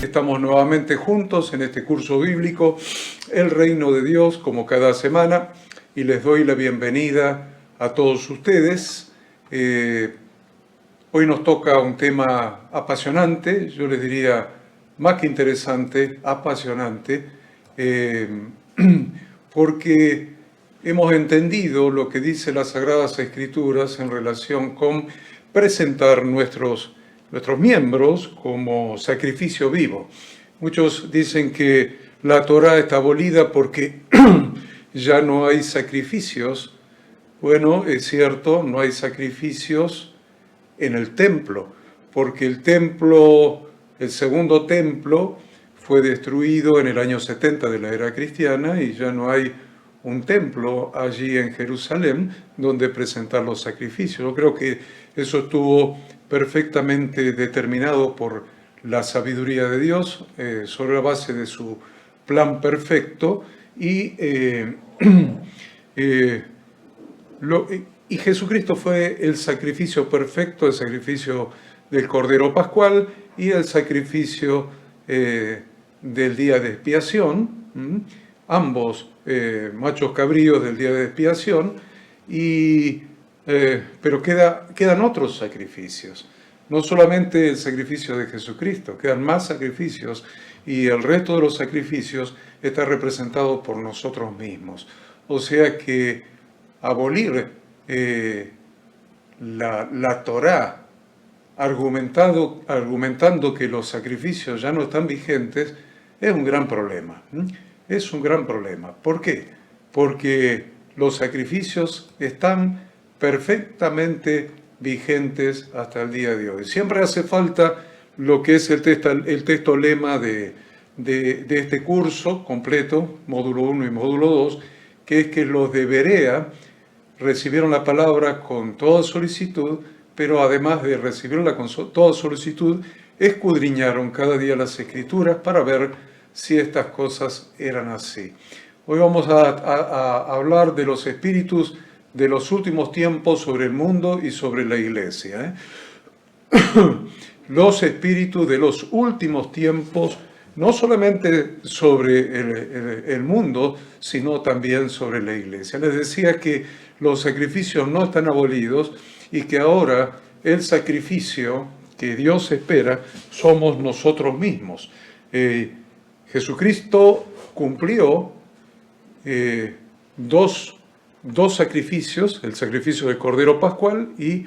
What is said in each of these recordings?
Estamos nuevamente juntos en este curso bíblico, El Reino de Dios, como cada semana, y les doy la bienvenida a todos ustedes. Hoy nos toca un tema apasionante, yo les diría más que interesante, apasionante, porque hemos entendido lo que dice las Sagradas Escrituras en relación con presentar nuestros miembros como sacrificio vivo. Muchos dicen que la Torá está abolida porque ya no hay sacrificios. Bueno, es cierto, no hay sacrificios en el templo, porque el segundo templo, fue destruido en el año 70 de la era cristiana y ya no hay un templo allí en Jerusalén donde presentar los sacrificios. Yo creo que eso estuvo perfectamente determinado por la sabiduría de Dios sobre la base de su plan perfecto y Jesucristo fue el sacrificio perfecto, el sacrificio del Cordero Pascual y el sacrificio del día de expiación, ambos machos cabríos del día de expiación, pero quedan otros sacrificios. No solamente el sacrificio de Jesucristo, quedan más sacrificios y el resto de los sacrificios está representado por nosotros mismos. O sea que abolir la Torá argumentando que los sacrificios ya no están vigentes es un gran problema. Es un gran problema. ¿Por qué? Porque los sacrificios están perfectamente vigentes hasta el día de hoy. Siempre hace falta lo que es el texto lema de este curso completo, módulo 1 y módulo 2, que es que los de Berea recibieron la palabra con toda solicitud, pero además de recibirla con toda solicitud, escudriñaron cada día las Escrituras para ver si estas cosas eran así. Hoy vamos a hablar de los espíritus de los últimos tiempos sobre el mundo y sobre la iglesia. Los espíritus de los últimos tiempos, no solamente sobre el mundo, sino también sobre la iglesia. Les decía que los sacrificios no están abolidos y que ahora el sacrificio que Dios espera somos nosotros mismos. Jesucristo cumplió dos sacrificios, el sacrificio del Cordero Pascual y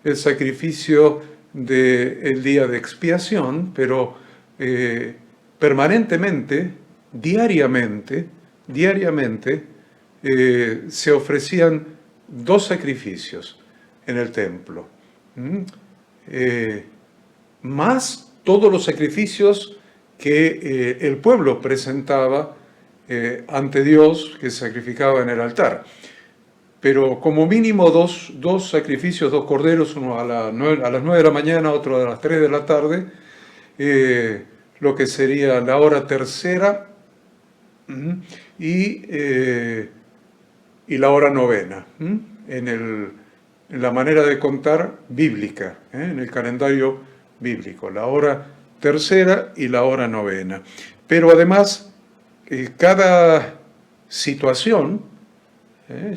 el sacrificio del día de expiación, pero permanentemente, diariamente, se ofrecían dos sacrificios en el templo, más todos los sacrificios que el pueblo presentaba ante Dios, que sacrificaba en el altar. Pero como mínimo dos sacrificios, dos corderos, uno a las 9 de la mañana, otro a las 3 de la tarde, lo que sería la hora tercera y la hora novena, en la manera de contar bíblica, en el calendario bíblico, la hora tercera y la hora novena. Pero además, cada situación,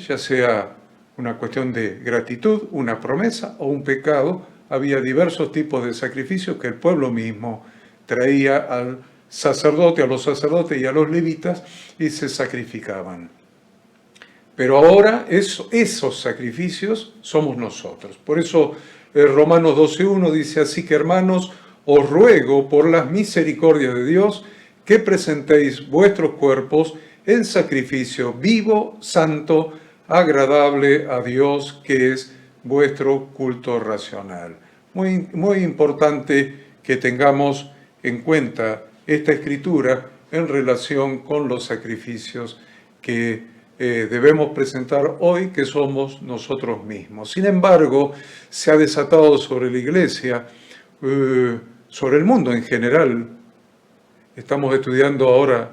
ya sea una cuestión de gratitud, una promesa o un pecado, había diversos tipos de sacrificios que el pueblo mismo traía al sacerdote, a los sacerdotes y a los levitas y se sacrificaban. Pero ahora esos sacrificios somos nosotros. Por eso Romanos 12:1 dice: así que, hermanos, os ruego por las misericordias de Dios que presentéis vuestros cuerpos en sacrificio vivo, santo, agradable a Dios, que es vuestro culto racional. Muy importante que tengamos en cuenta esta escritura en relación con los sacrificios que debemos presentar hoy, que somos nosotros mismos. Sin embargo, se ha desatado sobre la iglesia, sobre el mundo en general. Estamos estudiando ahora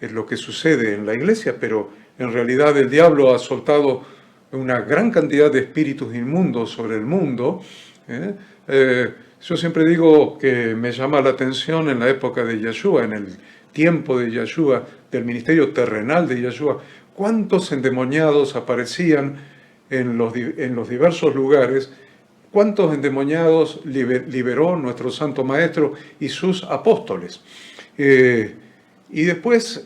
lo que sucede en la iglesia, pero en realidad el diablo ha soltado una gran cantidad de espíritus inmundos sobre el mundo. Yo siempre digo que me llama la atención en la época de Yeshua, en el tiempo de Yeshua, del ministerio terrenal de Yeshua, cuántos endemoniados aparecían en los diversos lugares, cuántos endemoniados liberó nuestro Santo Maestro y sus apóstoles. Y después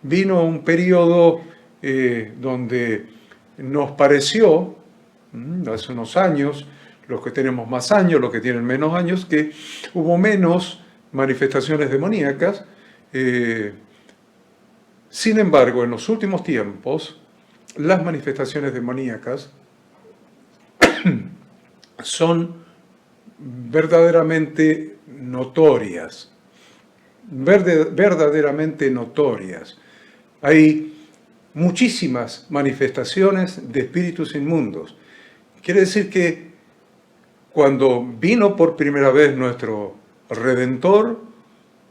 vino un periodo donde nos pareció, hace unos años, los que tenemos más años, los que tienen menos años, que hubo menos manifestaciones demoníacas. Sin embargo, en los últimos tiempos, las manifestaciones demoníacas son verdaderamente notorias. Verdaderamente notorias. Hay muchísimas manifestaciones de espíritus inmundos. Quiere decir que cuando vino por primera vez nuestro Redentor,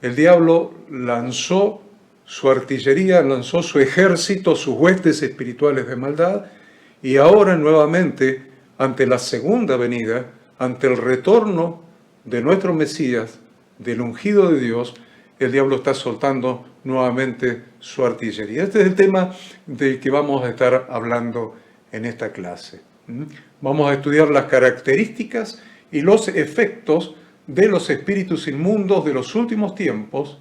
el diablo lanzó su artillería, lanzó su ejército, sus huestes espirituales de maldad, y ahora nuevamente, ante la segunda venida, ante el retorno de nuestro Mesías, del ungido de Dios, el diablo está soltando nuevamente su artillería. Este es el tema del que vamos a estar hablando en esta clase. Vamos a estudiar las características y los efectos de los espíritus inmundos de los últimos tiempos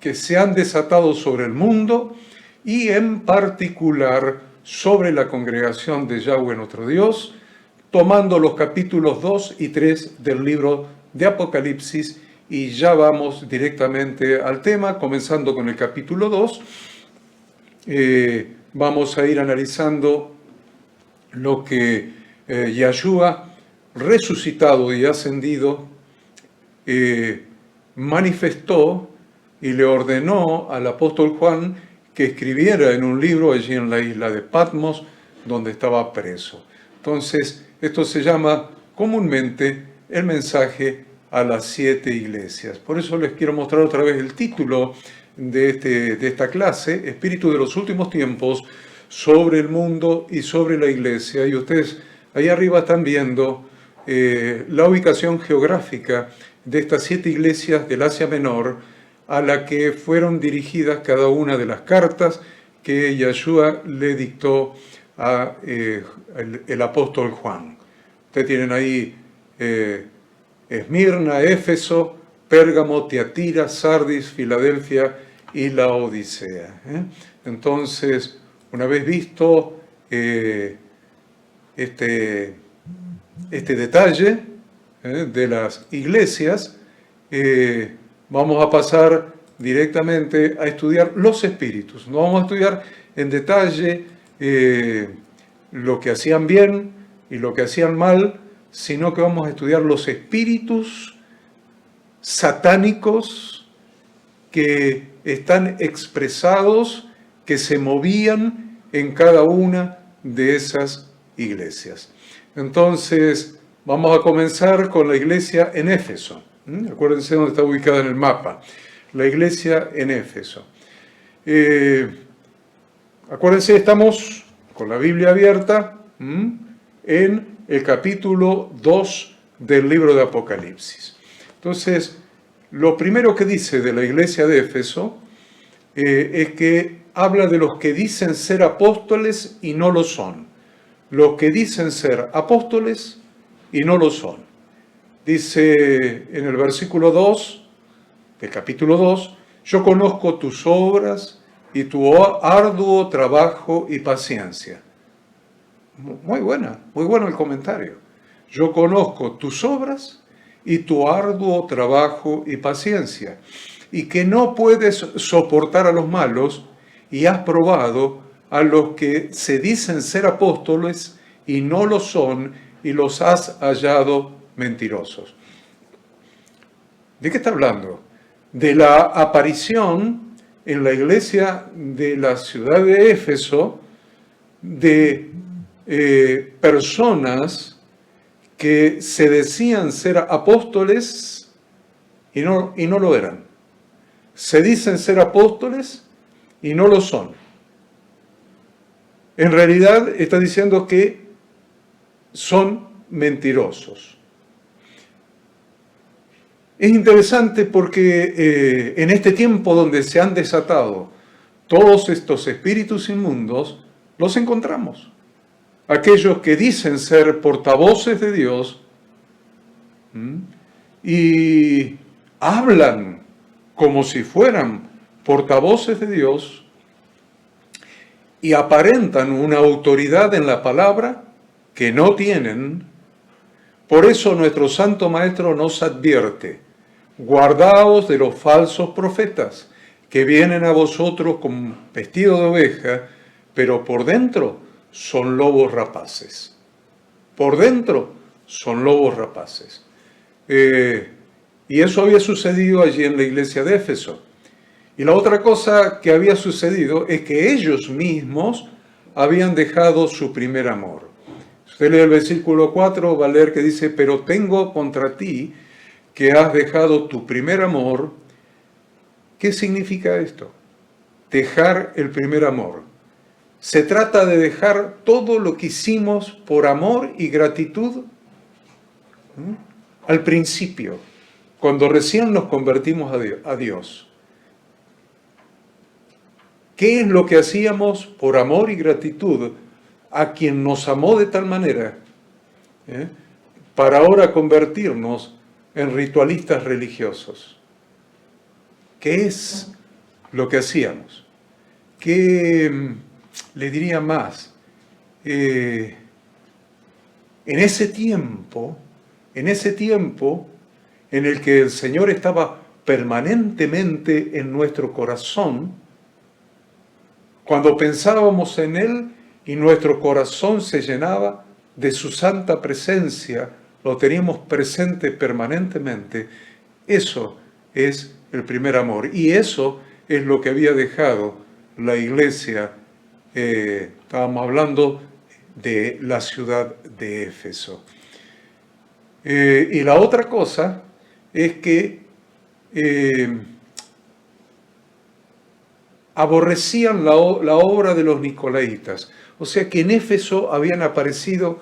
que se han desatado sobre el mundo y en particular sobre la congregación de Yahweh nuestro Dios, tomando los capítulos 2 y 3 del libro de Apocalipsis. Y ya vamos directamente al tema, comenzando con el capítulo 2. Vamos a ir analizando lo que Yahshua, resucitado y ascendido, manifestó y le ordenó al apóstol Juan que escribiera en un libro allí en la isla de Patmos, donde estaba preso. Entonces, esto se llama comúnmente el mensaje a las 7 iglesias. Por eso les quiero mostrar otra vez el título de esta clase, Espíritu de los últimos tiempos, sobre el mundo y sobre la iglesia. Y ustedes ahí arriba están viendo la ubicación geográfica de estas 7 iglesias del Asia Menor, a la que fueron dirigidas cada una de las cartas que Yahshua le dictó a el apóstol Juan. Ustedes tienen ahí Esmirna, Éfeso, Pérgamo, Tiatira, Sardis, Filadelfia y la Odisea. Entonces, una vez visto este detalle de las iglesias, vamos a pasar directamente a estudiar los espíritus. No vamos a estudiar en detalle lo que hacían bien y lo que hacían mal, sino que vamos a estudiar los espíritus satánicos que están expresados, que se movían en cada una de esas iglesias. Entonces, vamos a comenzar con la iglesia en Éfeso. Acuérdense dónde está ubicada en el mapa. La iglesia en Éfeso. Acuérdense, estamos con la Biblia abierta en el capítulo 2 del libro de Apocalipsis. Entonces, lo primero que dice de la iglesia de Éfeso es que habla de los que dicen ser apóstoles y no lo son. Los que dicen ser apóstoles y no lo son. Dice en el versículo 2 del capítulo 2, yo conozco tus obras y tu arduo trabajo y paciencia. Muy bueno el comentario. Yo conozco tus obras y tu arduo trabajo y paciencia, y que no puedes soportar a los malos, y has probado a los que se dicen ser apóstoles y no lo son, y los has hallado mentirosos. ¿De qué está hablando? De la aparición en la iglesia de la ciudad de Éfeso de personas que se decían ser apóstoles y no lo eran. Se dicen ser apóstoles y no lo son. En realidad está diciendo que son mentirosos. Es interesante porque en este tiempo donde se han desatado todos estos espíritus inmundos, los encontramos. Aquellos que dicen ser portavoces de Dios y hablan como si fueran portavoces de Dios y aparentan una autoridad en la palabra que no tienen. Por eso nuestro Santo Maestro nos advierte: guardaos de los falsos profetas, que vienen a vosotros con vestido de oveja, pero por dentro son lobos rapaces. Por dentro son lobos rapaces. Y eso había sucedido allí en la iglesia de Éfeso. Y la otra cosa que había sucedido es que ellos mismos habían dejado su primer amor. Usted lee el versículo 4, va a leer que dice: pero tengo contra ti que has dejado tu primer amor. ¿Qué significa esto? Dejar el primer amor. Se trata de dejar todo lo que hicimos por amor y gratitud al principio, cuando recién nos convertimos a Dios. ¿Qué es lo que hacíamos por amor y gratitud a quien nos amó de tal manera para ahora convertirnos en ritualistas religiosos? ¿Qué es lo que hacíamos? ¿Qué le diría más? En ese tiempo en el que el Señor estaba permanentemente en nuestro corazón, cuando pensábamos en Él y nuestro corazón se llenaba de su santa presencia, lo teníamos presente permanentemente, eso es el primer amor. Y eso es lo que había dejado la iglesia. Estábamos hablando de la ciudad de Éfeso. Y la otra cosa es que aborrecían la obra de los nicolaítas. O sea que en Éfeso habían aparecido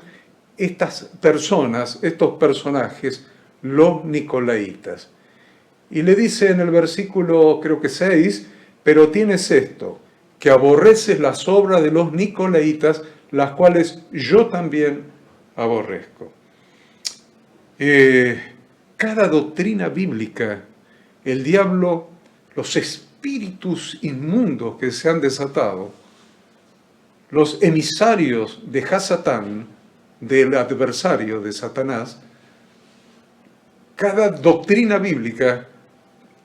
estas personas, estos personajes, los nicolaítas. Y le dice en el versículo, creo que 6, pero tienes esto, que aborreces las obras de los nicolaítas, las cuales yo también aborrezco. Cada doctrina bíblica, el diablo, los espíritus inmundos que se han desatado, los emisarios de Hasatán, del adversario de Satanás, cada doctrina bíblica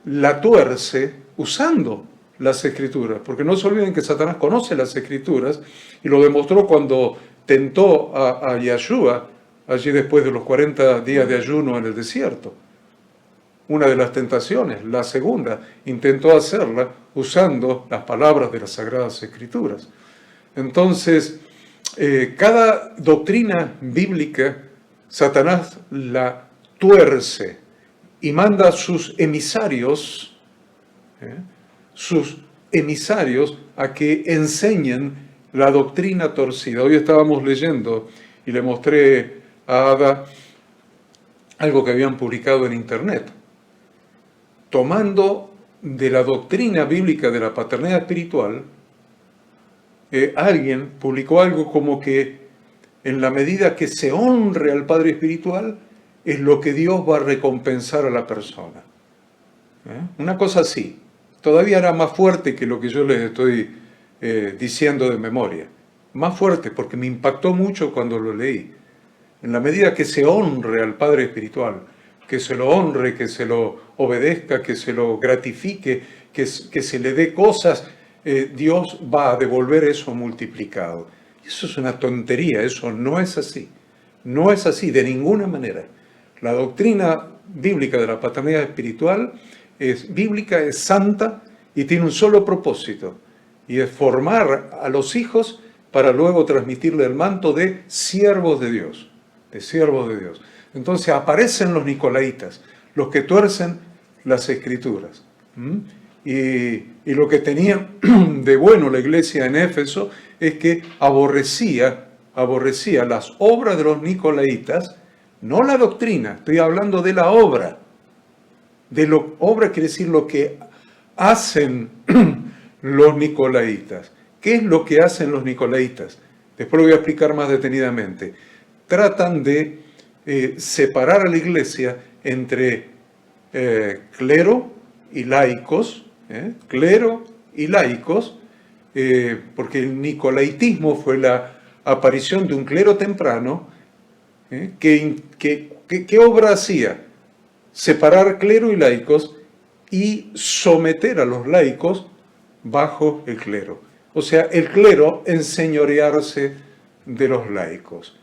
la tuerce usando las Escrituras, porque no se olviden que Satanás conoce las Escrituras y lo demostró cuando tentó a Yahshua allí después de los 40 días de ayuno en el desierto. Una de las tentaciones, la segunda, intentó hacerla usando las palabras de las Sagradas Escrituras. Entonces, cada doctrina bíblica, Satanás la tuerce y manda a sus emisarios a que enseñen la doctrina torcida. Hoy estábamos leyendo y le mostré a Ada algo que habían publicado en internet, tomando de la doctrina bíblica de la paternidad espiritual. Alguien publicó algo como que en la medida que se honre al Padre Espiritual es lo que Dios va a recompensar a la persona. Una cosa así. Todavía era más fuerte que lo que yo les estoy diciendo de memoria. Más fuerte porque me impactó mucho cuando lo leí. En la medida que se honre al Padre Espiritual, que se lo honre, que se lo obedezca, que se lo gratifique, que se le dé cosas, Dios va a devolver eso multiplicado. Eso es una tontería, eso no es así. No es así de ninguna manera. La doctrina bíblica de la paternidad espiritual es bíblica, es santa y tiene un solo propósito, y es formar a los hijos para luego transmitirle el manto de siervos de Dios, Entonces aparecen los nicolaítas, los que tuercen las Escrituras. Y lo que tenía de bueno la iglesia en Éfeso es que aborrecía las obras de los nicolaítas, no la doctrina, estoy hablando de la obra. obra quiere decir lo que hacen los nicolaitas. ¿Qué es lo que hacen los nicolaitas? Después lo voy a explicar más detenidamente. Tratan de separar a la iglesia entre clero y laicos, porque el nicolaitismo fue la aparición de un clero temprano. ¿Qué obra hacía? Separar clero y laicos y someter a los laicos bajo el clero. O sea, el clero enseñorearse de los laicos.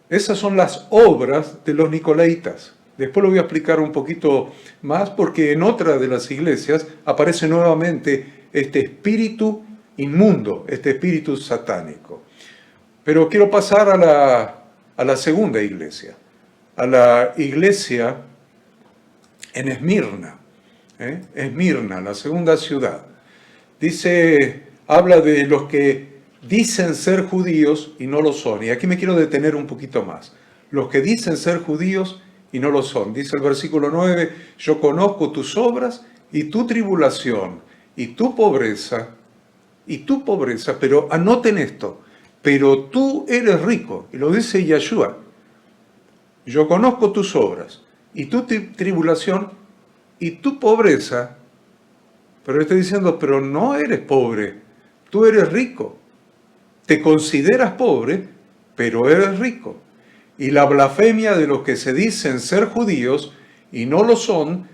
Esas son las obras de los nicolaitas. Después lo voy a explicar un poquito más porque en otra de las iglesias aparece nuevamente este espíritu inmundo, este espíritu satánico. Pero quiero pasar a la segunda iglesia, a la iglesia en Esmirna, Esmirna, la segunda ciudad. Habla de los que dicen ser judíos y no lo son. Y aquí me quiero detener un poquito más. Los que dicen ser judíos y no lo son. Dice el versículo 9, yo conozco tus obras y tu tribulación y tu pobreza, pero anoten esto, pero tú eres rico. Y lo dice Yeshua. Yo conozco tus obras y tu tribulación y tu pobreza, pero le estoy diciendo, pero no eres pobre, tú eres rico. Te consideras pobre, pero eres rico. Y la blasfemia de los que se dicen ser judíos y no lo son,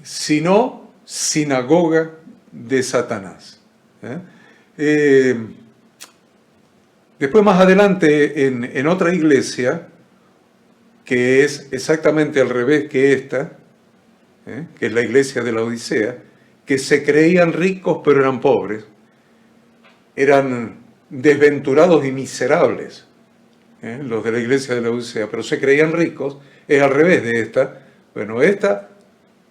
sino sinagoga de Satanás. Después más adelante en otra iglesia, que es exactamente al revés que esta, que es la iglesia de la Odisea, que se creían ricos pero eran pobres, eran desventurados y miserables, los de la iglesia de la Odisea, pero se creían ricos, es al revés de esta. Bueno, esta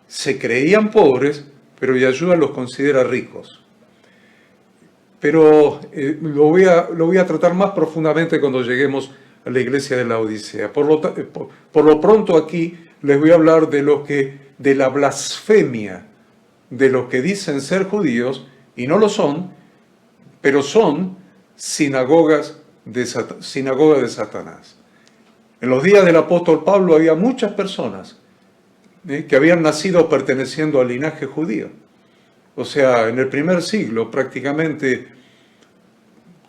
se creían pobres, pero Yeshua los considera ricos. Pero lo voy a tratar más profundamente cuando lleguemos a la iglesia de la Odisea. Por lo pronto aquí les voy a hablar de la blasfemia de los que dicen ser judíos y no lo son, pero son sinagoga de Satanás. En los días del apóstol Pablo había muchas personas que habían nacido perteneciendo al linaje judío. O sea, en el primer siglo prácticamente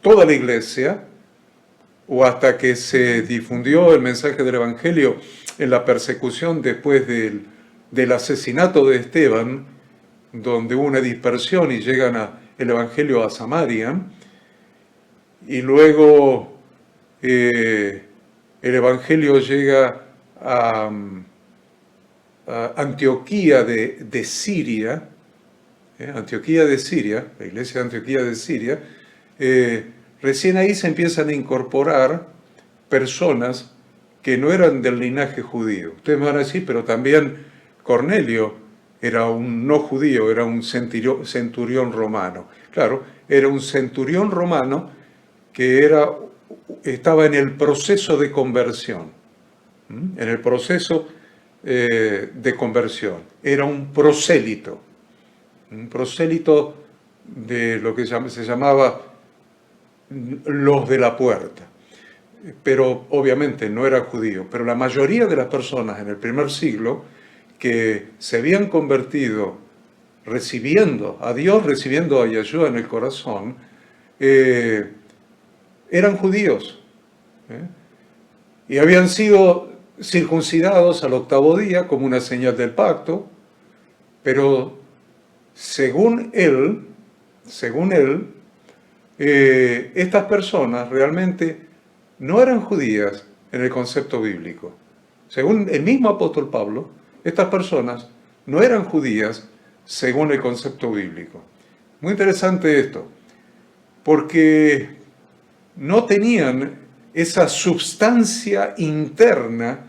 toda la iglesia, o hasta que se difundió el mensaje del Evangelio en la persecución después del asesinato de Esteban, donde hubo una dispersión y llegan el Evangelio a Samaria, y luego el Evangelio llega a Antioquía de Siria, Antioquía de Siria, la iglesia de Antioquía de Siria. Recién ahí se empiezan a incorporar personas que no eran del linaje judío. Ustedes me van a decir, pero también Cornelio era un no judío, era un centurión romano. Claro, era un centurión romano que estaba en el proceso de conversión. En el proceso de conversión. Era un prosélito de lo que se llamaba los de la puerta. Pero obviamente no era judío. Pero la mayoría de las personas en el primer siglo que se habían convertido recibiendo a Dios, recibiendo a Yeshua en el corazón, eran judíos. Y habían sido circuncidados al 8º día como una señal del pacto, pero según él, estas personas realmente no eran judías en el concepto bíblico. Según el mismo apóstol Pablo, estas personas no eran judías según el concepto bíblico. Muy interesante esto, porque no tenían esa substancia interna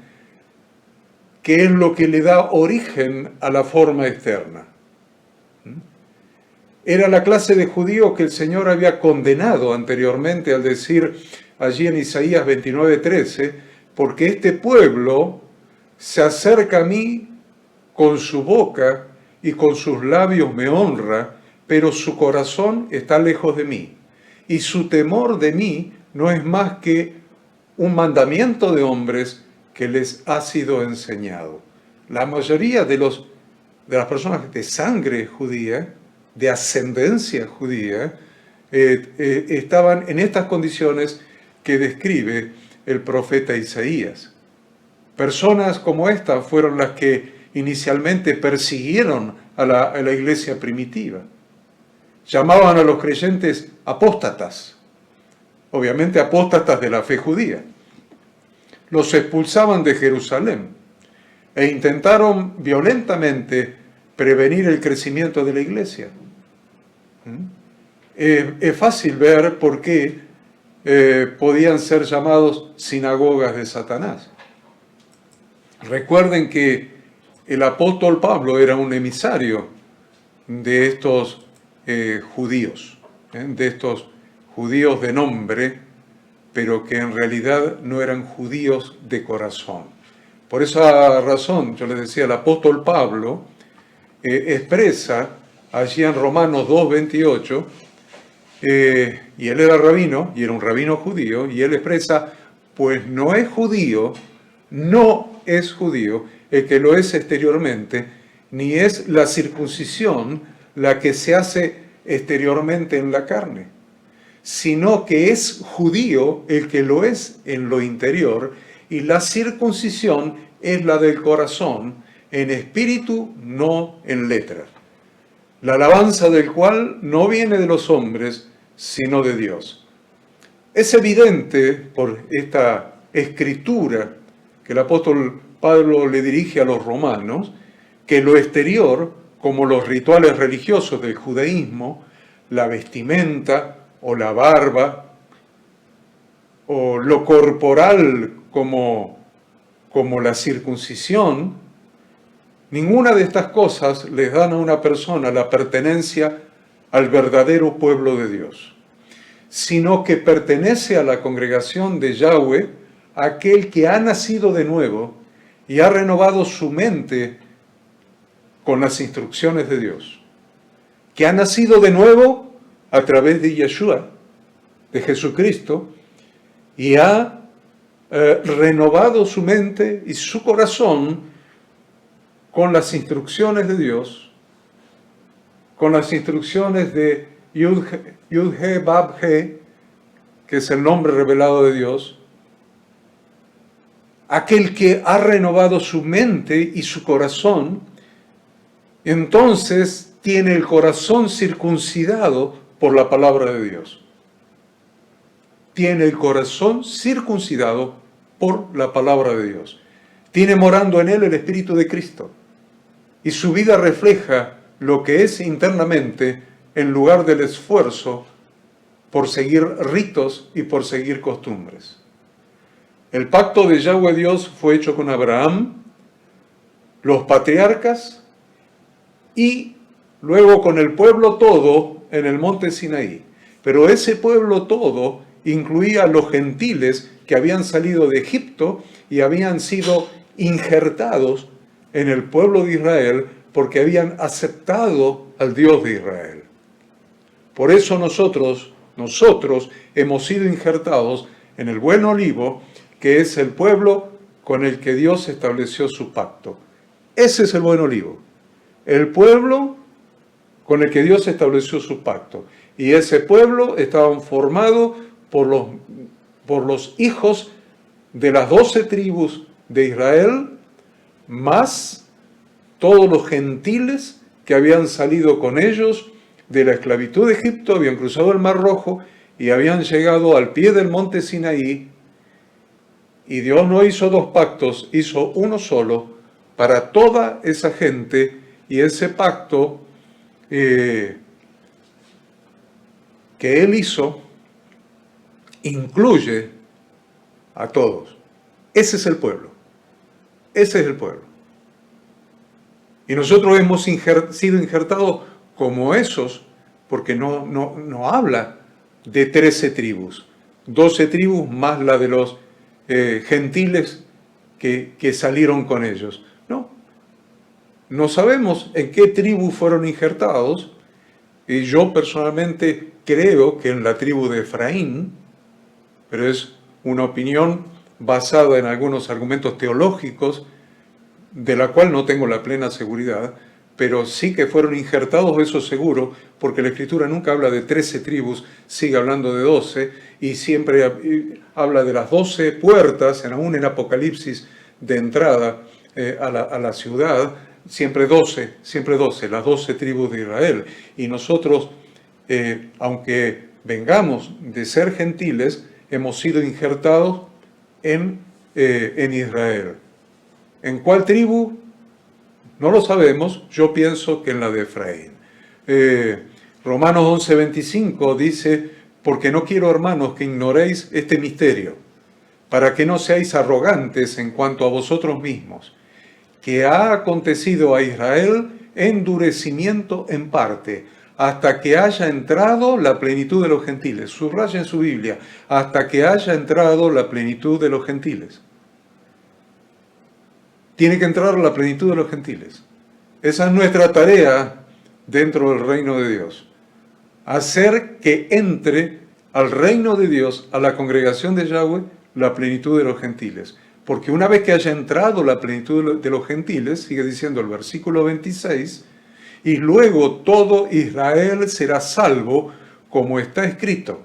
que es lo que le da origen a la forma externa. Era la clase de judíos que el Señor había condenado anteriormente al decir allí en Isaías 29:13, porque este pueblo se acerca a mí con su boca y con sus labios me honra, pero su corazón está lejos de mí. Y su temor de mí no es más que un mandamiento de hombres que les ha sido enseñado. La mayoría de las personas de sangre judía, de ascendencia judía, estaban en estas condiciones que describe el profeta Isaías. Personas como esta fueron las que inicialmente persiguieron a la iglesia primitiva. Llamaban a los creyentes apóstatas, obviamente apóstatas de la fe judía. Los expulsaban de Jerusalén e intentaron violentamente prevenir el crecimiento de la iglesia. Es fácil ver por qué podían ser llamados sinagogas de Satanás. Recuerden que el apóstol Pablo era un emisario de estos judíos, de estos judíos de nombre, pero que en realidad no eran judíos de corazón. Por esa razón, yo les decía, el apóstol Pablo expresa allí en Romanos 2:28, y él era rabino, y era un rabino judío, y él expresa, pues no es judío el que lo es exteriormente, ni es la circuncisión la que se hace exteriormente en la carne, sino que es judío el que lo es en lo interior, y la circuncisión es la del corazón, en espíritu, no en letra. La alabanza del cual no viene de los hombres, sino de Dios. Es evidente por esta escritura que el apóstol Pablo le dirige a los romanos, que lo exterior, como los rituales religiosos del judaísmo, la vestimenta o la barba, o lo corporal como la circuncisión, ninguna de estas cosas les dan a una persona la pertenencia al verdadero pueblo de Dios, sino que pertenece a la congregación de Yahweh aquel que ha nacido de nuevo y ha renovado su mente con las instrucciones de Dios, que ha nacido de nuevo a través de Yeshua, de Jesucristo, y ha renovado su mente y su corazón con las instrucciones de Dios, con las instrucciones de Yud-He, Bab-He, que es el nombre revelado de Dios, aquel que ha renovado su mente y su corazón, entonces tiene el corazón circuncidado por la palabra de Dios. Tiene el corazón circuncidado por la palabra de Dios. Tiene morando en él el Espíritu de Cristo. Y su vida refleja lo que es internamente en lugar del esfuerzo por seguir ritos y por seguir costumbres. El pacto de Yahweh Dios fue hecho con Abraham, los patriarcas y luego con el pueblo todo en el monte Sinaí. Pero ese pueblo todo incluía a los gentiles que habían salido de Egipto y habían sido injertados en el pueblo de Israel porque habían aceptado al Dios de Israel. Por eso nosotros hemos sido injertados en el buen olivo, que es el pueblo con el que Dios estableció su pacto. Ese es el buen olivo, el pueblo con el que Dios estableció su pacto. Y ese pueblo estaba formado por los hijos de las 12 tribus de Israel, más todos los gentiles que habían salido con ellos de la esclavitud de Egipto, habían cruzado el Mar Rojo y habían llegado al pie del monte Sinaí. Y Dios no hizo dos pactos, hizo uno solo para toda esa gente, y ese pacto que Él hizo incluye a todos. Ese es el pueblo. Ese es el pueblo. Y nosotros hemos sido injertados como esos, porque no habla de 13 tribus, 12 tribus más la de los gentiles que salieron con ellos. No. No sabemos en qué tribu fueron injertados, y yo personalmente creo que en la tribu de Efraín, pero es una opinión basada en algunos argumentos teológicos, de la cual no tengo la plena seguridad, pero sí que fueron injertados, eso seguro, porque la Escritura nunca habla de 13 tribus, sigue hablando de 12, y siempre habla de las 12 puertas, aún en Apocalipsis, de entrada a la ciudad, siempre 12, las 12 tribus de Israel. Y nosotros, aunque vengamos de ser gentiles, hemos sido injertados en Israel. ¿En cuál tribu? No lo sabemos, yo pienso que en la de Efraín. Romanos 11:25 dice, porque no quiero, hermanos, que ignoréis este misterio, para que no seáis arrogantes en cuanto a vosotros mismos, que ha acontecido a Israel endurecimiento en parte, hasta que haya entrado la plenitud de los gentiles. Subraya en su Biblia, hasta que haya entrado la plenitud de los gentiles. Tiene que entrar la plenitud de los gentiles. Esa es nuestra tarea dentro del reino de Dios. Hacer que entre al reino de Dios, a la congregación de Yahweh, la plenitud de los gentiles. Porque una vez que haya entrado la plenitud de los gentiles, sigue diciendo el versículo 26, y luego todo Israel será salvo, como está escrito.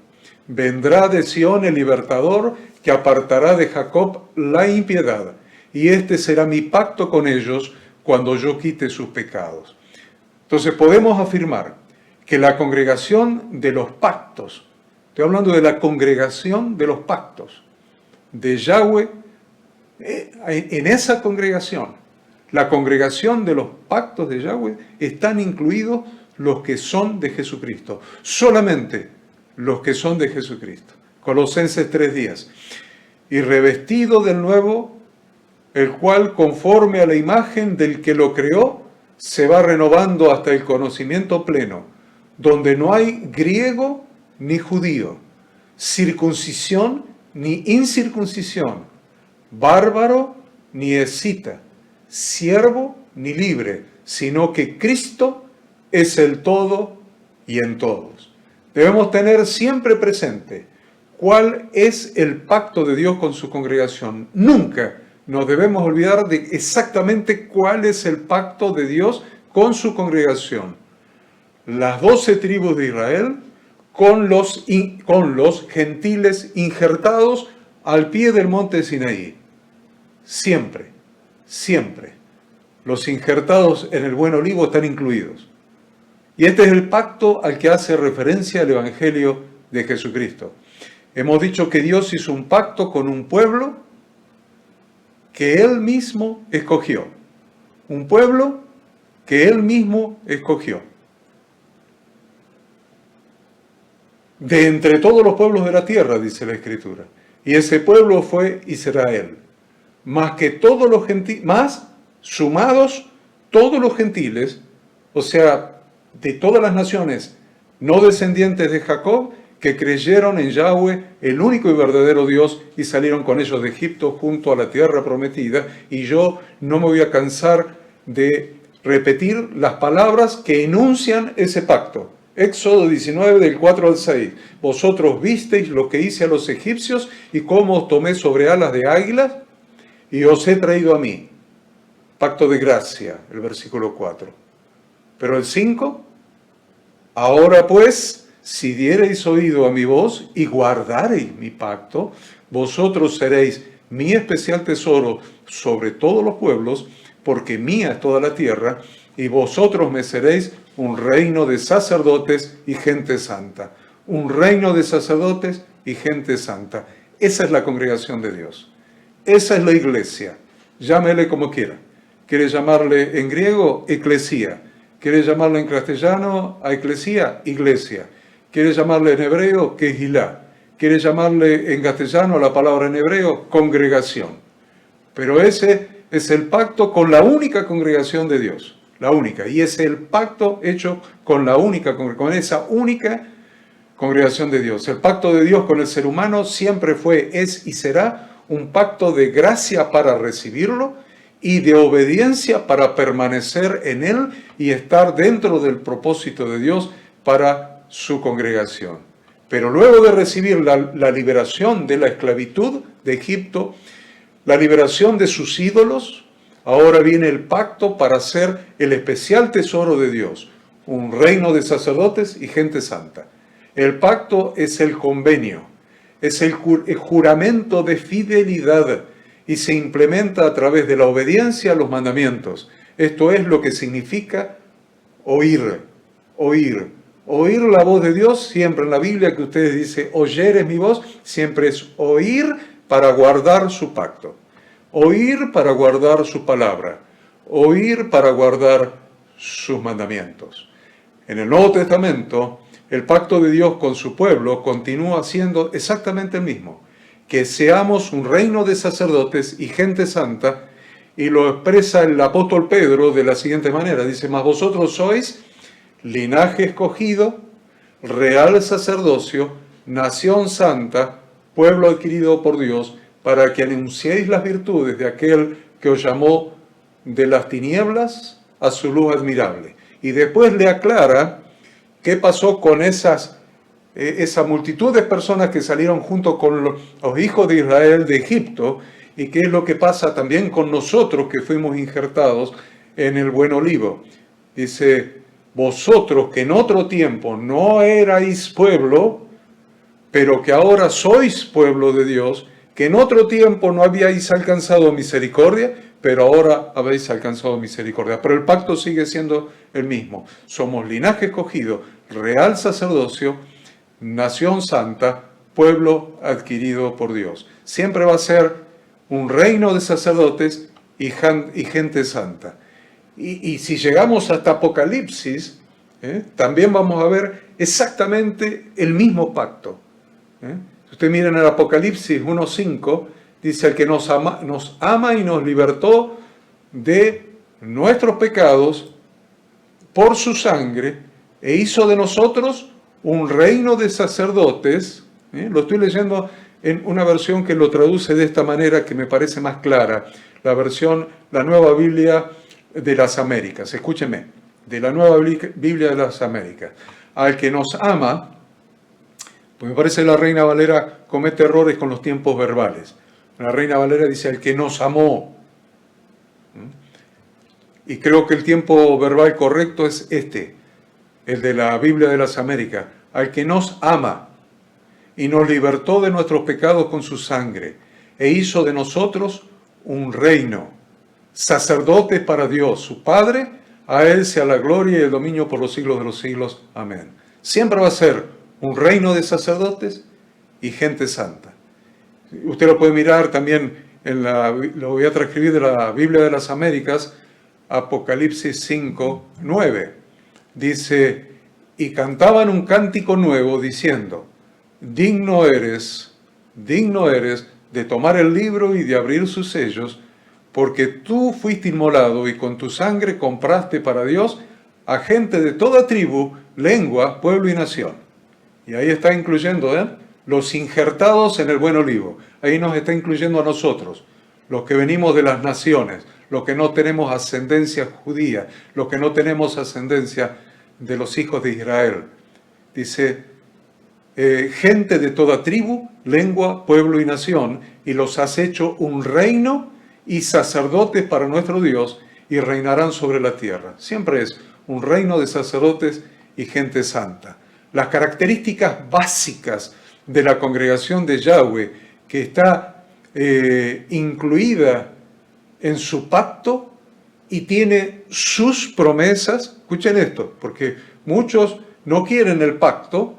Vendrá de Sión el libertador, que apartará de Jacob la impiedad. Y este será mi pacto con ellos cuando yo quite sus pecados. Entonces podemos afirmar que la congregación de los pactos, estoy hablando de la congregación de los pactos de Yahweh, en esa congregación, la congregación de los pactos de Yahweh, están incluidos los que son de Jesucristo, solamente los que son de Jesucristo. Colosenses 3:10. Y revestido del nuevo, el cual, conforme a la imagen del que lo creó, se va renovando hasta el conocimiento pleno, donde no hay griego ni judío, circuncisión ni incircuncisión, bárbaro ni escita, siervo ni libre, sino que Cristo es el todo y en todos. Debemos tener siempre presente cuál es el pacto de Dios con su congregación. Nunca nos debemos olvidar de exactamente cuál es el pacto de Dios con su congregación. Las 12 tribus de Israel con los gentiles injertados al pie del monte Sinaí. Siempre, siempre. Los injertados en el buen olivo están incluidos. Y este es el pacto al que hace referencia el Evangelio de Jesucristo. Hemos dicho que Dios hizo un pacto con un pueblo que Él mismo escogió. Un pueblo que Él mismo escogió. De entre todos los pueblos de la tierra, dice la Escritura. Y ese pueblo fue Israel. Más que todos los gentiles, más sumados todos los gentiles, o sea, de todas las naciones no descendientes de Jacob, que creyeron en Yahweh, el único y verdadero Dios, y salieron con ellos de Egipto junto a la tierra prometida. Y yo no me voy a cansar de repetir las palabras que enuncian ese pacto. Éxodo 19, del 4 al 6. Vosotros visteis lo que hice a los egipcios y cómo os tomé sobre alas de águilas y os he traído a mí. Pacto de gracia, el versículo 4. Pero el 5, ahora pues, si diereis oído a mi voz y guardareis mi pacto, vosotros seréis mi especial tesoro sobre todos los pueblos, porque mía es toda la tierra, y vosotros me seréis un reino de sacerdotes y gente santa. Un reino de sacerdotes y gente santa. Esa es la congregación de Dios. Esa es la iglesia. Llámele como quiera. ¿Quiere llamarle en griego? Eclesía. ¿Quiere llamarle en castellano a eclesía? Iglesia. ¿Quiere llamarle en hebreo? Kehilá. ¿Quiere llamarle en castellano a la palabra en hebreo? Congregación. Pero ese es el pacto con la única congregación de Dios. La única. Y es el pacto hecho con esa única congregación de Dios. El pacto de Dios con el ser humano siempre fue, es y será un pacto de gracia para recibirlo y de obediencia para permanecer en Él y estar dentro del propósito de Dios para su congregación. Pero luego de recibir la liberación de la esclavitud de Egipto, la liberación de sus ídolos, ahora viene el pacto para ser el especial tesoro de Dios, un reino de sacerdotes y gente santa. El pacto es el convenio, es el juramento de fidelidad y se implementa a través de la obediencia a los mandamientos. Esto es lo que significa oír, oír. Oír la voz de Dios, siempre en la Biblia que ustedes dicen, oyeres mi voz, siempre es oír para guardar su pacto. Oír para guardar su palabra. Oír para guardar sus mandamientos. En el Nuevo Testamento, el pacto de Dios con su pueblo continúa siendo exactamente el mismo. Que seamos un reino de sacerdotes y gente santa, y lo expresa el apóstol Pedro de la siguiente manera. Dice, mas vosotros sois linaje escogido, real sacerdocio, nación santa, pueblo adquirido por Dios, para que anunciéis las virtudes de aquel que os llamó de las tinieblas a su luz admirable. Y después le aclara qué pasó con esa multitud de personas que salieron junto con los hijos de Israel de Egipto, y qué es lo que pasa también con nosotros que fuimos injertados en el buen olivo. Dice, vosotros que en otro tiempo no erais pueblo, pero que ahora sois pueblo de Dios, que en otro tiempo no habíais alcanzado misericordia, pero ahora habéis alcanzado misericordia. Pero el pacto sigue siendo el mismo. Somos linaje escogido, real sacerdocio, nación santa, pueblo adquirido por Dios. Siempre va a ser un reino de sacerdotes y gente santa. Y si llegamos hasta Apocalipsis, también vamos a ver exactamente el mismo pacto. Si usted mira en el Apocalipsis 1.5, dice, el que nos ama y nos libertó de nuestros pecados por su sangre, e hizo de nosotros un reino de sacerdotes. Lo estoy leyendo en una versión que lo traduce de esta manera que me parece más clara, la Nueva Biblia de las Américas. Escúcheme, de la Nueva Biblia de las Américas. Al que nos ama, pues me parece la Reina Valera comete errores con los tiempos verbales. La Reina Valera dice, al que nos amó. Y creo que el tiempo verbal correcto es el de la Biblia de las Américas. Al que nos ama y nos libertó de nuestros pecados con su sangre, e hizo de nosotros un reino, sacerdotes para Dios, su Padre, a Él sea la gloria y el dominio por los siglos de los siglos. Amén. Siempre va a ser un reino de sacerdotes y gente santa. Usted lo puede mirar también, lo voy a transcribir de la Biblia de las Américas, Apocalipsis 5:9. Dice, y cantaban un cántico nuevo diciendo, digno eres de tomar el libro y de abrir sus sellos, porque tú fuiste inmolado y con tu sangre compraste para Dios a gente de toda tribu, lengua, pueblo y nación. Y ahí está incluyendo los injertados en el buen olivo. Ahí nos está incluyendo a nosotros, los que venimos de las naciones, los que no tenemos ascendencia judía, los que no tenemos ascendencia de los hijos de Israel. Dice, gente de toda tribu, lengua, pueblo y nación, y los has hecho un reino y sacerdotes para nuestro Dios, y reinarán sobre la tierra. Siempre es un reino de sacerdotes y gente santa. Las características básicas de la congregación de Yahweh, que está incluida en su pacto y tiene sus promesas. Escuchen esto, porque muchos no quieren el pacto,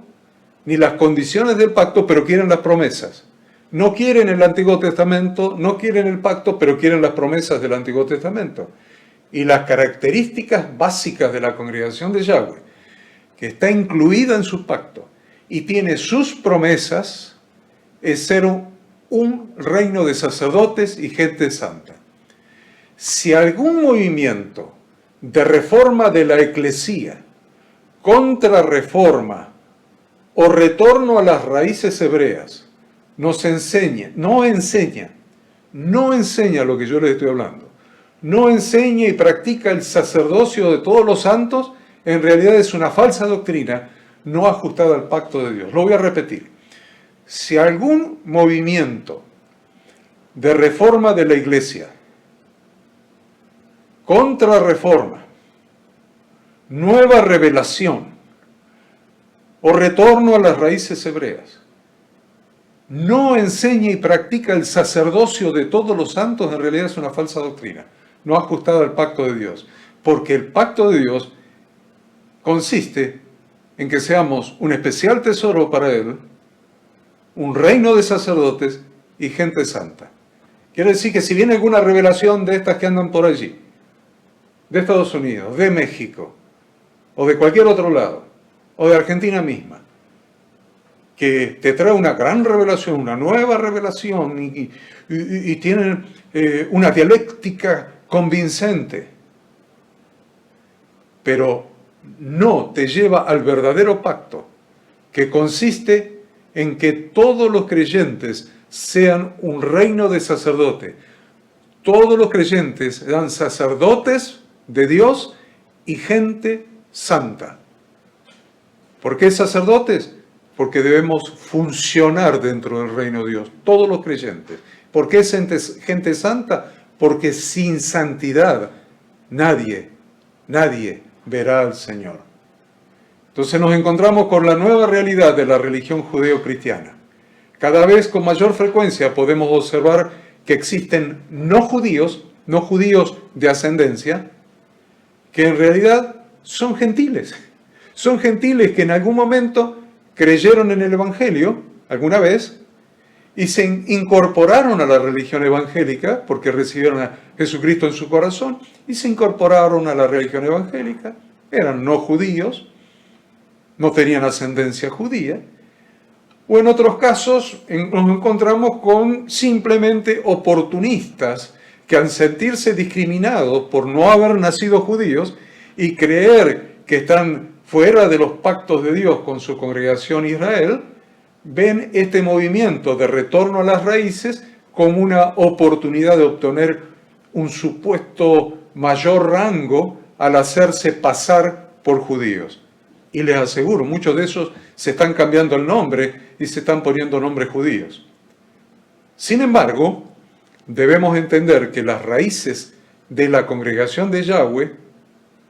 ni las condiciones del pacto, pero quieren las promesas. No quieren el Antiguo Testamento, no quieren el pacto, pero quieren las promesas del Antiguo Testamento. Y las características básicas de la congregación de Yahweh, que está incluida en su pacto y tiene sus promesas, es ser un reino de sacerdotes y gente santa. Si algún movimiento de reforma de la eclesía, contrarreforma o retorno a las raíces hebreas, no enseña lo que yo les estoy hablando, no enseña y practica el sacerdocio de todos los santos, en realidad es una falsa doctrina no ajustada al pacto de Dios. Lo voy a repetir. Si algún movimiento de reforma de la Iglesia, contrarreforma, nueva revelación o retorno a las raíces hebreas, no enseña y practica el sacerdocio de todos los santos, en realidad es una falsa doctrina, no ajustada al pacto de Dios. Porque el pacto de Dios consiste en que seamos un especial tesoro para Él, un reino de sacerdotes y gente santa. Quiere decir que si viene alguna revelación de estas que andan por allí, de Estados Unidos, de México, o de cualquier otro lado, o de Argentina misma, que te trae una gran revelación, una nueva revelación, y tienen una dialéctica convincente, pero no te lleva al verdadero pacto, que consiste en que todos los creyentes sean un reino de sacerdote. Todos los creyentes sean sacerdotes de Dios y gente santa. ¿Por qué sacerdotes? Porque debemos funcionar dentro del reino de Dios, todos los creyentes. ¿Por qué gente santa? Porque sin santidad nadie verá al Señor. Entonces nos encontramos con la nueva realidad de la religión judeo-cristiana. Cada vez con mayor frecuencia podemos observar que existen no judíos de ascendencia, que en realidad son gentiles. Son gentiles que en algún momento creyeron en el Evangelio, alguna vez, y se incorporaron a la religión evangélica, porque recibieron a Jesucristo en su corazón, y se incorporaron a la religión evangélica. Eran no judíos, no tenían ascendencia judía, o en otros casos nos encontramos con simplemente oportunistas que al sentirse discriminados por no haber nacido judíos y creer que están fuera de los pactos de Dios con su congregación Israel, ven este movimiento de retorno a las raíces como una oportunidad de obtener un supuesto mayor rango al hacerse pasar por judíos. Y les aseguro, muchos de esos se están cambiando el nombre y se están poniendo nombres judíos. Sin embargo, debemos entender que las raíces de la congregación de Yahweh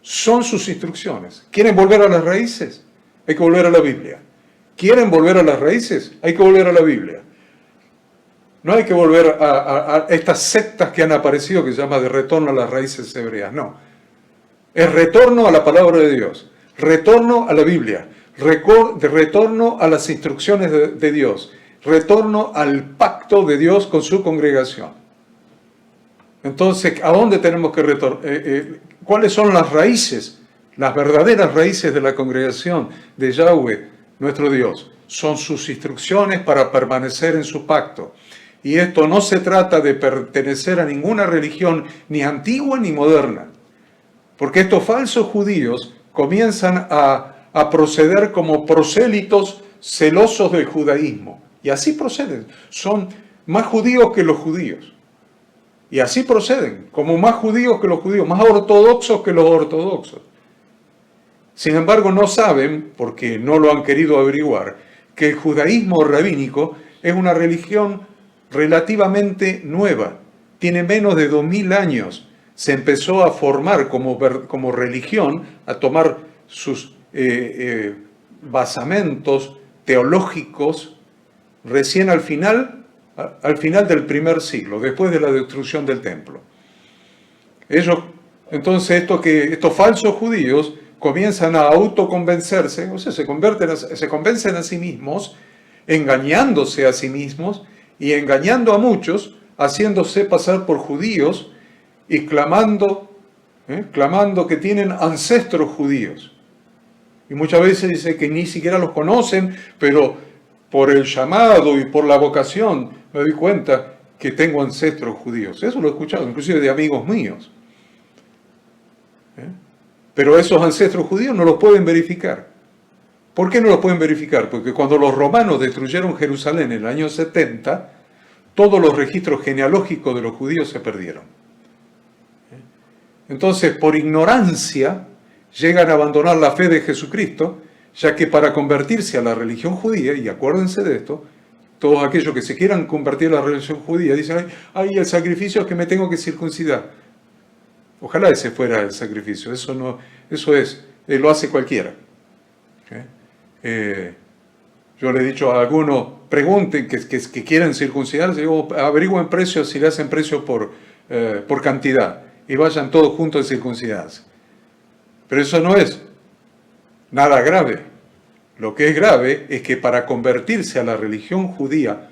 son sus instrucciones. ¿Quieren volver a las raíces? Hay que volver a la Biblia. ¿Quieren volver a las raíces? Hay que volver a la Biblia. No hay que volver a estas sectas que han aparecido que se llama de retorno a las raíces hebreas. No. Es retorno a la palabra de Dios. Retorno a la Biblia. Retorno a las instrucciones de Dios. Retorno al pacto de Dios con su congregación. Entonces, ¿a dónde tenemos que retornar? ¿Cuáles son las raíces? Las verdaderas raíces de la congregación de Yahweh, nuestro Dios. Son sus instrucciones para permanecer en su pacto. Y esto no se trata de pertenecer a ninguna religión, ni antigua ni moderna. Porque estos falsos judíos comienzan a proceder como prosélitos celosos del judaísmo. Y así proceden. Son más judíos que los judíos. Y así proceden, como más judíos que los judíos, más ortodoxos que los ortodoxos. Sin embargo, no saben, porque no lo han querido averiguar, que el judaísmo rabínico es una religión relativamente nueva. Tiene menos de 2000 años. Se empezó a formar como religión, a tomar sus basamentos teológicos recién al final del primer siglo, después de la destrucción del templo. Entonces estos falsos judíos comienzan a autoconvencerse, o sea, se convencen a sí mismos, engañándose a sí mismos y engañando a muchos, haciéndose pasar por judíos y clamando que tienen ancestros judíos. Y muchas veces dice que ni siquiera los conocen, pero por el llamado y por la vocación me doy cuenta que tengo ancestros judíos. Eso lo he escuchado, inclusive de amigos míos. Pero esos ancestros judíos no los pueden verificar. ¿Por qué no los pueden verificar? Porque cuando los romanos destruyeron Jerusalén en el año 70, todos los registros genealógicos de los judíos se perdieron. Entonces, por ignorancia, llegan a abandonar la fe de Jesucristo, ya que para convertirse a la religión judía, y acuérdense de esto, todos aquellos que se quieran convertir a la religión judía dicen, ay, el sacrificio es que me tengo que circuncidar. Ojalá ese fuera el sacrificio, lo hace cualquiera. Yo le he dicho a algunos, pregunten que quieren circuncidarse, digo, averigüen precios si le hacen precio por cantidad, y vayan todos juntos a circuncidarse. Pero eso no es nada grave. Lo que es grave es que para convertirse a la religión judía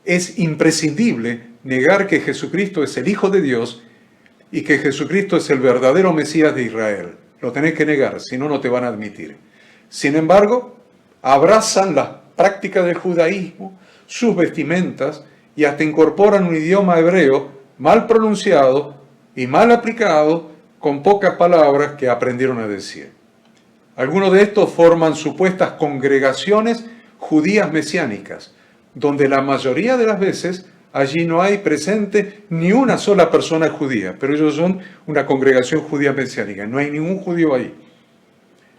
es imprescindible negar que Jesucristo es el Hijo de Dios y que Jesucristo es el verdadero Mesías de Israel. Lo tenés que negar, si no, no te van a admitir. Sin embargo, abrazan las prácticas del judaísmo, sus vestimentas, y hasta incorporan un idioma hebreo mal pronunciado y mal aplicado, con pocas palabras que aprendieron a decir. Algunos de estos forman supuestas congregaciones judías mesiánicas, donde la mayoría de las veces allí no hay presente ni una sola persona judía, pero ellos son una congregación judía mesiánica, no hay ningún judío ahí.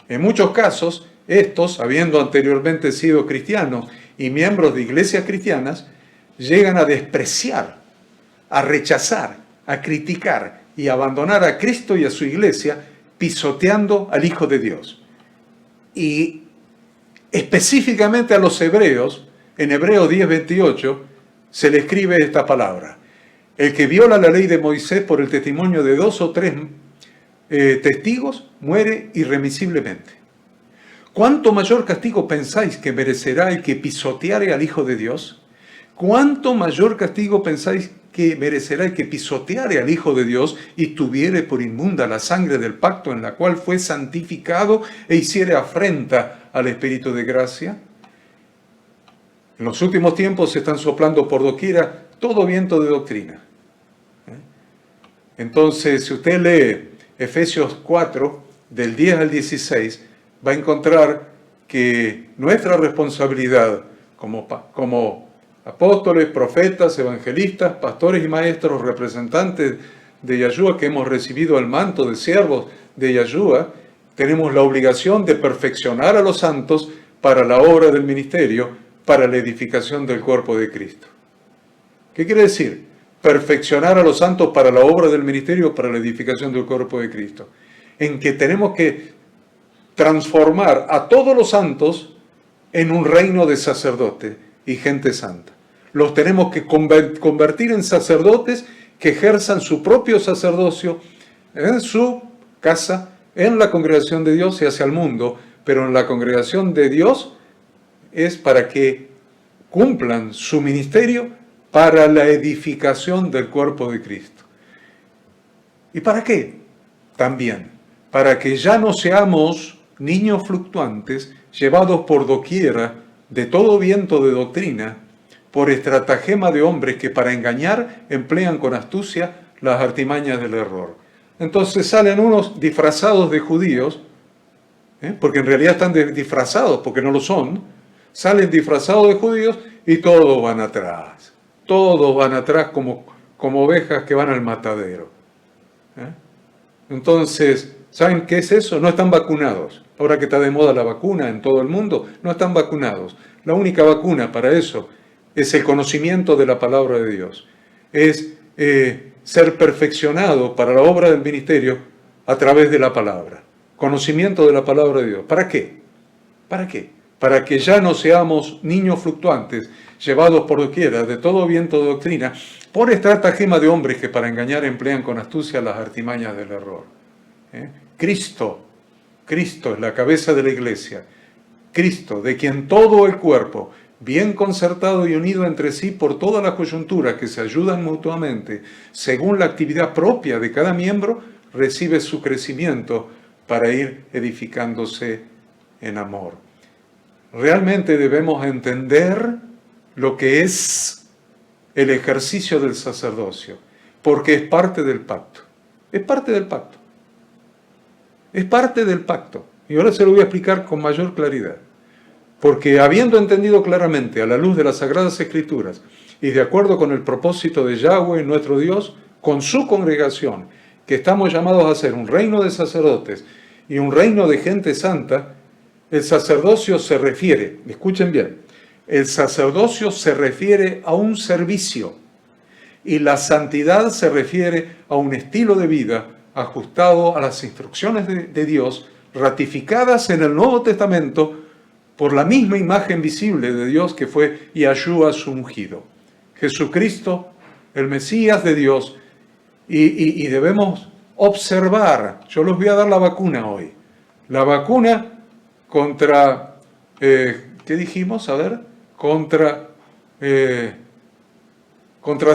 En muchos casos, estos, habiendo anteriormente sido cristianos y miembros de iglesias cristianas, llegan a despreciar, a rechazar, a criticar y a abandonar a Cristo y a su iglesia, pisoteando al Hijo de Dios. Y específicamente a los hebreos, en Hebreos 10:28, se le escribe esta palabra: el que viola la ley de Moisés por el testimonio de 2 o 3 testigos muere irremisiblemente. ¿Cuánto mayor castigo pensáis que merecerá el que pisoteare al Hijo de Dios? ¿Cuánto mayor castigo pensáis que merecerá el que pisoteare al Hijo de Dios y tuviere por inmunda la sangre del pacto en la cual fue santificado e hiciere afrenta al Espíritu de gracia? En los últimos tiempos se están soplando por doquiera todo viento de doctrina. Entonces, si usted lee Efesios 4, del 10 al 16, va a encontrar que nuestra responsabilidad como apóstoles, profetas, evangelistas, pastores y maestros, representantes de Yahshua, que hemos recibido el manto de siervos de Yahshua, tenemos la obligación de perfeccionar a los santos para la obra del ministerio, para la edificación del cuerpo de Cristo. ¿Qué quiere decir? Perfeccionar a los santos para la obra del ministerio, para la edificación del cuerpo de Cristo. En que tenemos que transformar a todos los santos en un reino de sacerdotes y gente santa. Los tenemos que convertir en sacerdotes que ejerzan su propio sacerdocio en su casa, en la congregación de Dios y hacia el mundo, pero en la congregación de Dios es para que cumplan su ministerio para la edificación del cuerpo de Cristo. ¿Y para qué? También, para que ya no seamos niños fluctuantes, llevados por doquiera de todo viento de doctrina, por estratagema de hombres que para engañar emplean con astucia las artimañas del error. Entonces salen unos disfrazados de judíos, porque en realidad están disfrazados, porque no lo son, salen disfrazados de judíos y todos van atrás como ovejas que van al matadero. Entonces, ¿saben qué es eso? No están vacunados. Ahora que está de moda la vacuna en todo el mundo, no están vacunados. La única vacuna para eso es el conocimiento de la palabra de Dios. Es ser perfeccionado para la obra del ministerio a través de la palabra. Conocimiento de la palabra de Dios. ¿Para qué? ¿Para qué? Para que ya no seamos niños fluctuantes, llevados por doquiera de todo viento de doctrina, por estratagema de hombres que para engañar emplean con astucia las artimañas del error. Cristo es la cabeza de la iglesia. Cristo, de quien todo el cuerpo, bien concertado y unido entre sí por todas las coyunturas que se ayudan mutuamente, según la actividad propia de cada miembro, recibe su crecimiento para ir edificándose en amor. Realmente debemos entender lo que es el ejercicio del sacerdocio, porque es parte del pacto. Es parte del pacto. Es parte del pacto. Y ahora se lo voy a explicar con mayor claridad. Porque habiendo entendido claramente a la luz de las Sagradas Escrituras y de acuerdo con el propósito de Yahweh, nuestro Dios, con su congregación, que estamos llamados a ser un reino de sacerdotes y un reino de gente santa, el sacerdocio se refiere, escuchen bien, el sacerdocio se refiere a un servicio y la santidad se refiere a un estilo de vida ajustado a las instrucciones de Dios, ratificadas en el Nuevo Testamento por la misma imagen visible de Dios que fue Yahshua su ungido. Jesucristo, el Mesías de Dios, y debemos observar. Yo les voy a dar la vacuna hoy. La vacuna contra, ¿qué dijimos? A ver, contra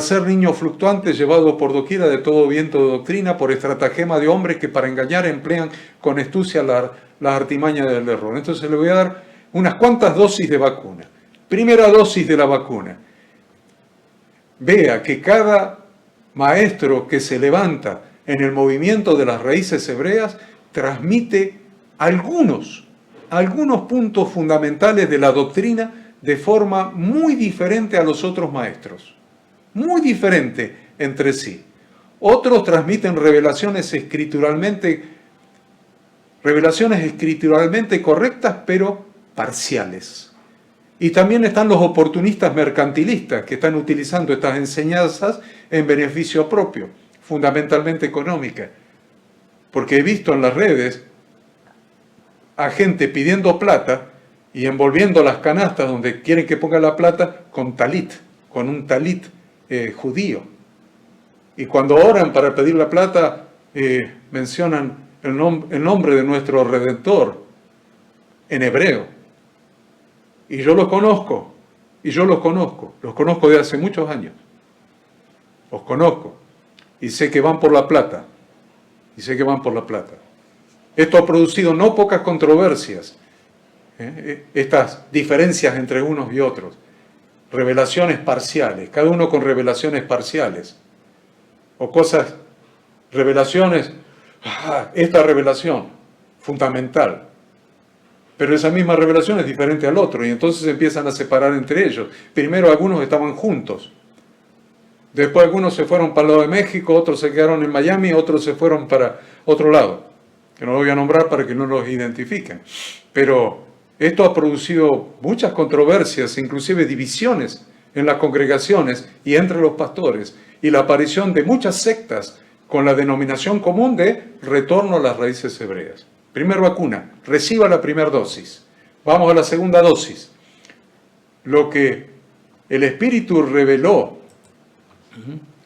ser niño fluctuante llevado por doquiera de todo viento de doctrina, por estratagema de hombres que para engañar emplean con astucia las artimañas del error. Entonces le voy a dar unas cuantas dosis de vacuna. Primera dosis de la vacuna. Vea que cada maestro que se levanta en el movimiento de las raíces hebreas transmite algunos puntos fundamentales de la doctrina de forma muy diferente a los otros maestros, muy diferente entre sí. Otros transmiten revelaciones escrituralmente correctas, pero parciales. Y también están los oportunistas mercantilistas que están utilizando estas enseñanzas en beneficio propio, fundamentalmente económica. Porque he visto en las redes a gente pidiendo plata y envolviendo las canastas donde quieren que ponga la plata con talit, con un talit judío. Y cuando oran para pedir la plata, mencionan el nombre de nuestro Redentor en hebreo. Y yo los conozco de hace muchos años. Los conozco y sé que van por la plata. Esto ha producido no pocas controversias, estas diferencias entre unos y otros, revelaciones parciales, cada uno con revelaciones parciales, o revelaciones, esta revelación fundamental, pero esa misma revelación es diferente al otro, y entonces se empiezan a separar entre ellos. Primero algunos estaban juntos, después algunos se fueron para el lado de México, otros se quedaron en Miami, otros se fueron para otro lado, que no lo voy a nombrar para que no los identifiquen. Pero esto ha producido muchas controversias, inclusive divisiones en las congregaciones y entre los pastores, y la aparición de muchas sectas con la denominación común de retorno a las raíces hebreas. Primera vacuna, reciba la primera dosis. Vamos a la segunda dosis. Lo que el Espíritu reveló,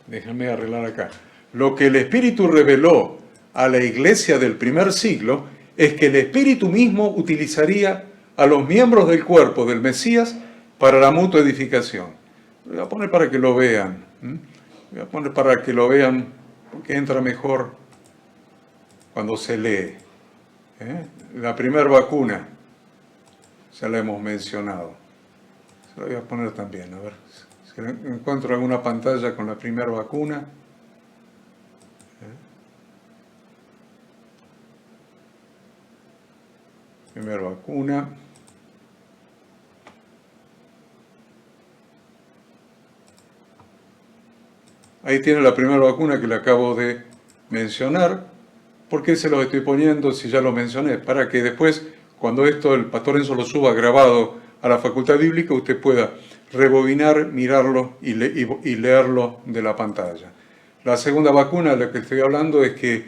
déjenme arreglar acá, lo que el Espíritu reveló a la iglesia del primer siglo es que el Espíritu mismo utilizaría a los miembros del cuerpo del Mesías para la mutua edificación. Lo voy a poner para que lo vean. Porque entra mejor cuando se lee. La primera vacuna, ya la hemos mencionado. Se la voy a poner también, a ver si encuentro alguna pantalla con la primera vacuna. Primera vacuna. Ahí tiene la primera vacuna que le acabo de mencionar. ¿Por qué se los estoy poniendo si ya lo mencioné? Para que después, cuando el pastor Enzo lo suba grabado a la facultad bíblica, usted pueda rebobinar, mirarlo y leerlo de la pantalla. La segunda vacuna de la que estoy hablando es que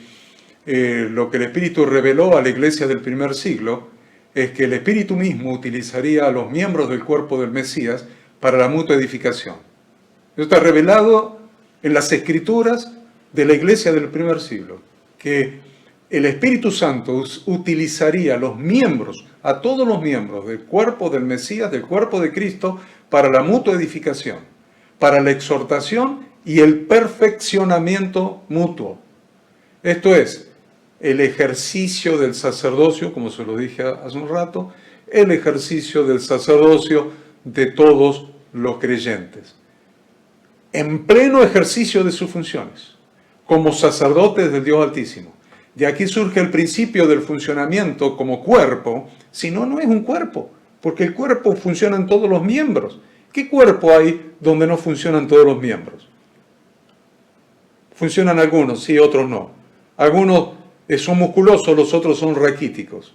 lo que el Espíritu reveló a la iglesia del primer siglo es que el Espíritu mismo utilizaría a los miembros del cuerpo del Mesías para la mutua edificación. Esto está revelado en las Escrituras de la iglesia del primer siglo, que el Espíritu Santo utilizaría a todos los miembros del cuerpo del Mesías, del cuerpo de Cristo, para la mutua edificación, para la exhortación y el perfeccionamiento mutuo. Esto es, el ejercicio del sacerdocio, como se lo dije hace un rato, el ejercicio del sacerdocio de todos los creyentes, en pleno ejercicio de sus funciones, como sacerdotes del Dios Altísimo. De aquí surge el principio del funcionamiento como cuerpo, si no, no es un cuerpo, porque el cuerpo funciona en todos los miembros. ¿Qué cuerpo hay donde no funcionan todos los miembros? Funcionan algunos, sí, otros no. Algunos son musculosos, los otros son raquíticos.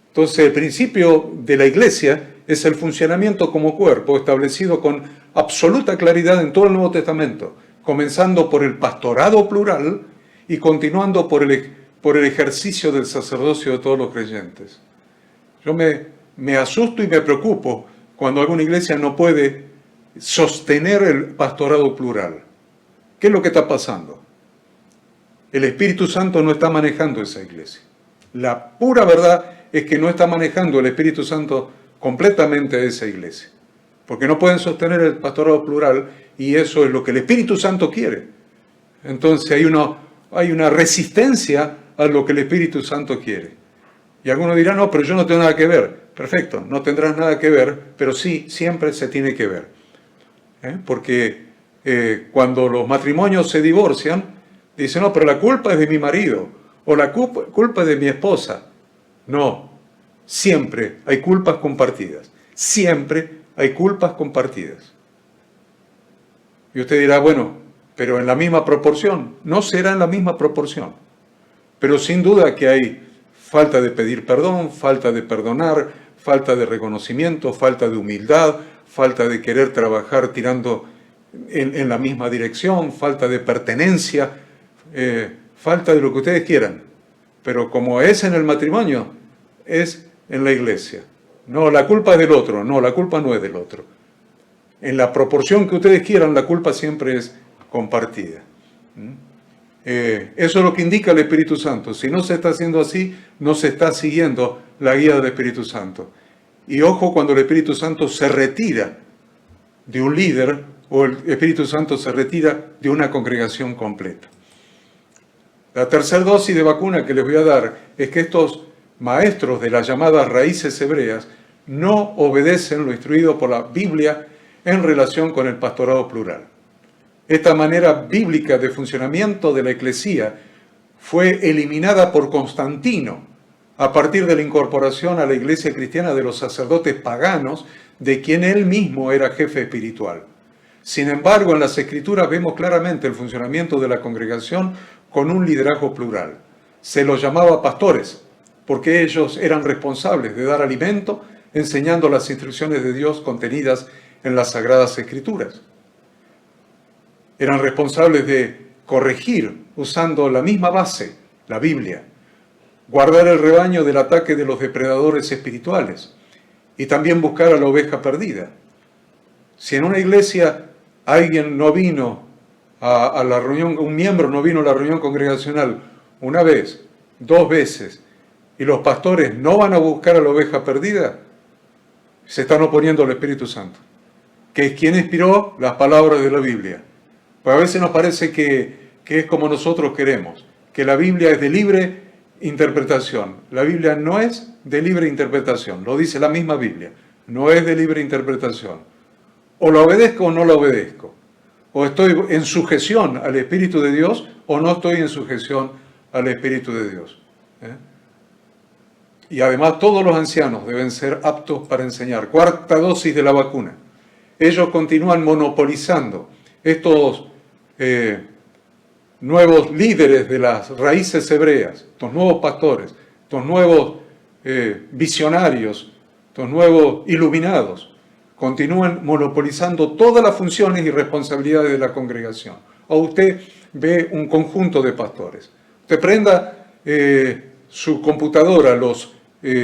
Entonces, el principio de la Iglesia es el funcionamiento como cuerpo, establecido con absoluta claridad en todo el Nuevo Testamento, comenzando por el pastorado plural y continuando por el ejercicio del sacerdocio de todos los creyentes. Yo me asusto y me preocupo cuando alguna iglesia no puede sostener el pastorado plural. ¿Qué es lo que está pasando? El Espíritu Santo no está manejando esa iglesia. La pura verdad es que no está manejando el Espíritu Santo completamente a esa iglesia, porque no pueden sostener el pastorado plural, y eso es lo que el Espíritu Santo quiere. Entonces hay una resistencia a lo que el Espíritu Santo quiere. Y algunos dirán, no, pero yo no tengo nada que ver. Perfecto, no tendrás nada que ver, pero sí, siempre se tiene que ver. Porque cuando los matrimonios se divorcian, dicen, no, pero la culpa es de mi marido, o la culpa es de mi esposa. No, siempre hay culpas compartidas. Siempre hay culpas compartidas. Y usted dirá, bueno, pero en la misma proporción. No será en la misma proporción. Pero sin duda que hay falta de pedir perdón, falta de perdonar, falta de reconocimiento, falta de humildad, falta de querer trabajar tirando en la misma dirección, falta de pertenencia, falta de lo que ustedes quieran. Pero como es en el matrimonio, es en la iglesia. No, la culpa es del otro. No, la culpa no es del otro. En la proporción que ustedes quieran, la culpa siempre es compartida. Eso es lo que indica el Espíritu Santo. Si no se está haciendo así, no se está siguiendo la guía del Espíritu Santo. Y ojo cuando el Espíritu Santo se retira de un líder o el Espíritu Santo se retira de una congregación completa. La tercera dosis de vacuna que les voy a dar es que estos maestros de las llamadas raíces hebreas no obedecen lo instruido por la Biblia en relación con el pastorado plural. Esta manera bíblica de funcionamiento de la eclesía fue eliminada por Constantino a partir de la incorporación a la iglesia cristiana de los sacerdotes paganos, de quien él mismo era jefe espiritual. Sin embargo, en las Escrituras vemos claramente el funcionamiento de la congregación con un liderazgo plural. Se los llamaba pastores, porque ellos eran responsables de dar alimento, enseñando las instrucciones de Dios contenidas en las Sagradas Escrituras. Eran responsables de corregir usando la misma base, la Biblia, guardar el rebaño del ataque de los depredadores espirituales y también buscar a la oveja perdida. Si en una iglesia alguien no vino a la reunión, un miembro no vino a la reunión congregacional una vez, 2 veces, y los pastores no van a buscar a la oveja perdida, se están oponiendo al Espíritu Santo, que es quien inspiró las palabras de la Biblia. Pues a veces nos parece que es como nosotros queremos, que la Biblia es de libre interpretación. La Biblia no es de libre interpretación, lo dice la misma Biblia, no es de libre interpretación. O la obedezco o no la obedezco. O estoy en sujeción al Espíritu de Dios o no estoy en sujeción al Espíritu de Dios. Y además todos los ancianos deben ser aptos para enseñar. 4ª dosis de la vacuna. Ellos continúan monopolizando estos nuevos líderes de las raíces hebreas, estos nuevos pastores, estos nuevos visionarios, estos nuevos iluminados, continúan monopolizando todas las funciones y responsabilidades de la congregación. O usted ve un conjunto de pastores. Usted prenda su computadora los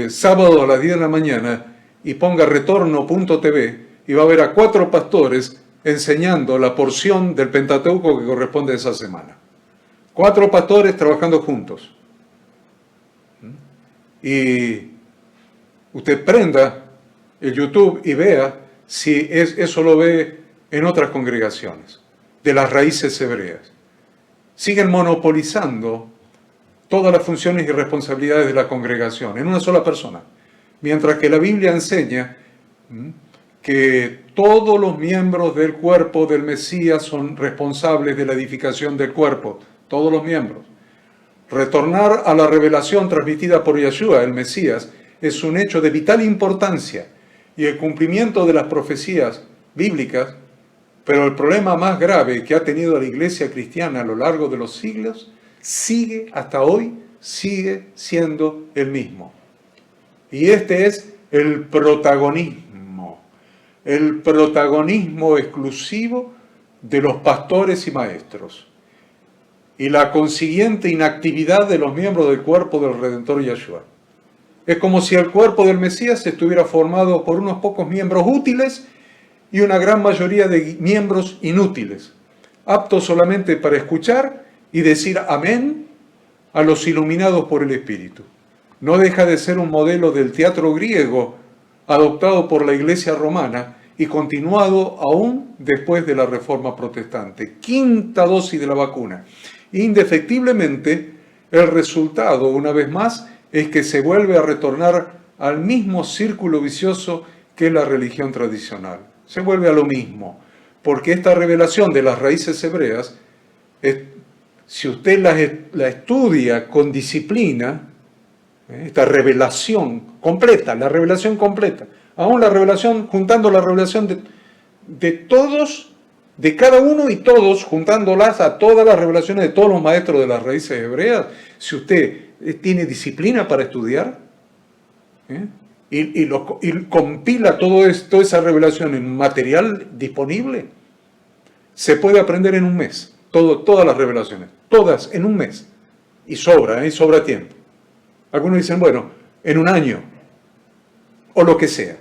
sábados a las 10 de la mañana y ponga retorno.tv y va a ver a 4 pastores enseñando la porción del Pentateuco que corresponde a esa semana. 4 pastores trabajando juntos. Y usted prenda el YouTube y vea si eso lo ve en otras congregaciones de las raíces hebreas. Siguen monopolizando todas las funciones y responsabilidades de la congregación en una sola persona, mientras que la Biblia enseña que todos los miembros del cuerpo del Mesías son responsables de la edificación del cuerpo, todos los miembros. Retornar a la revelación transmitida por Yeshua, el Mesías, es un hecho de vital importancia, y el cumplimiento de las profecías bíblicas Pero el problema más grave que ha tenido la Iglesia cristiana a lo largo de los siglos sigue hasta hoy, sigue siendo el mismo. Y este es el protagonismo exclusivo de los pastores y maestros, y la consiguiente inactividad de los miembros del cuerpo del Redentor Yahshua. Es como si el cuerpo del Mesías estuviera formado por unos pocos miembros útiles y una gran mayoría de miembros inútiles, aptos solamente para escuchar y decir amén a los iluminados por el Espíritu. No deja de ser un modelo del teatro griego adoptado por la Iglesia romana y continuado aún después de la Reforma Protestante. Quinta dosis de la vacuna. Indefectiblemente, el resultado, una vez más, es que se vuelve a retornar al mismo círculo vicioso que es la religión tradicional. Se vuelve a lo mismo, porque esta revelación de las raíces hebreas, si usted la estudia con disciplina, esta revelación completa, la revelación completa, aún la revelación, juntando la revelación de todos, de cada uno y todos, juntándolas a todas las revelaciones de todos los maestros de las raíces hebreas, si usted tiene disciplina para estudiar, y compila toda esa revelación en material disponible, se puede aprender en un mes, todas las revelaciones, todas en un mes, y sobra tiempo. Algunos dicen, bueno, en un año, o lo que sea,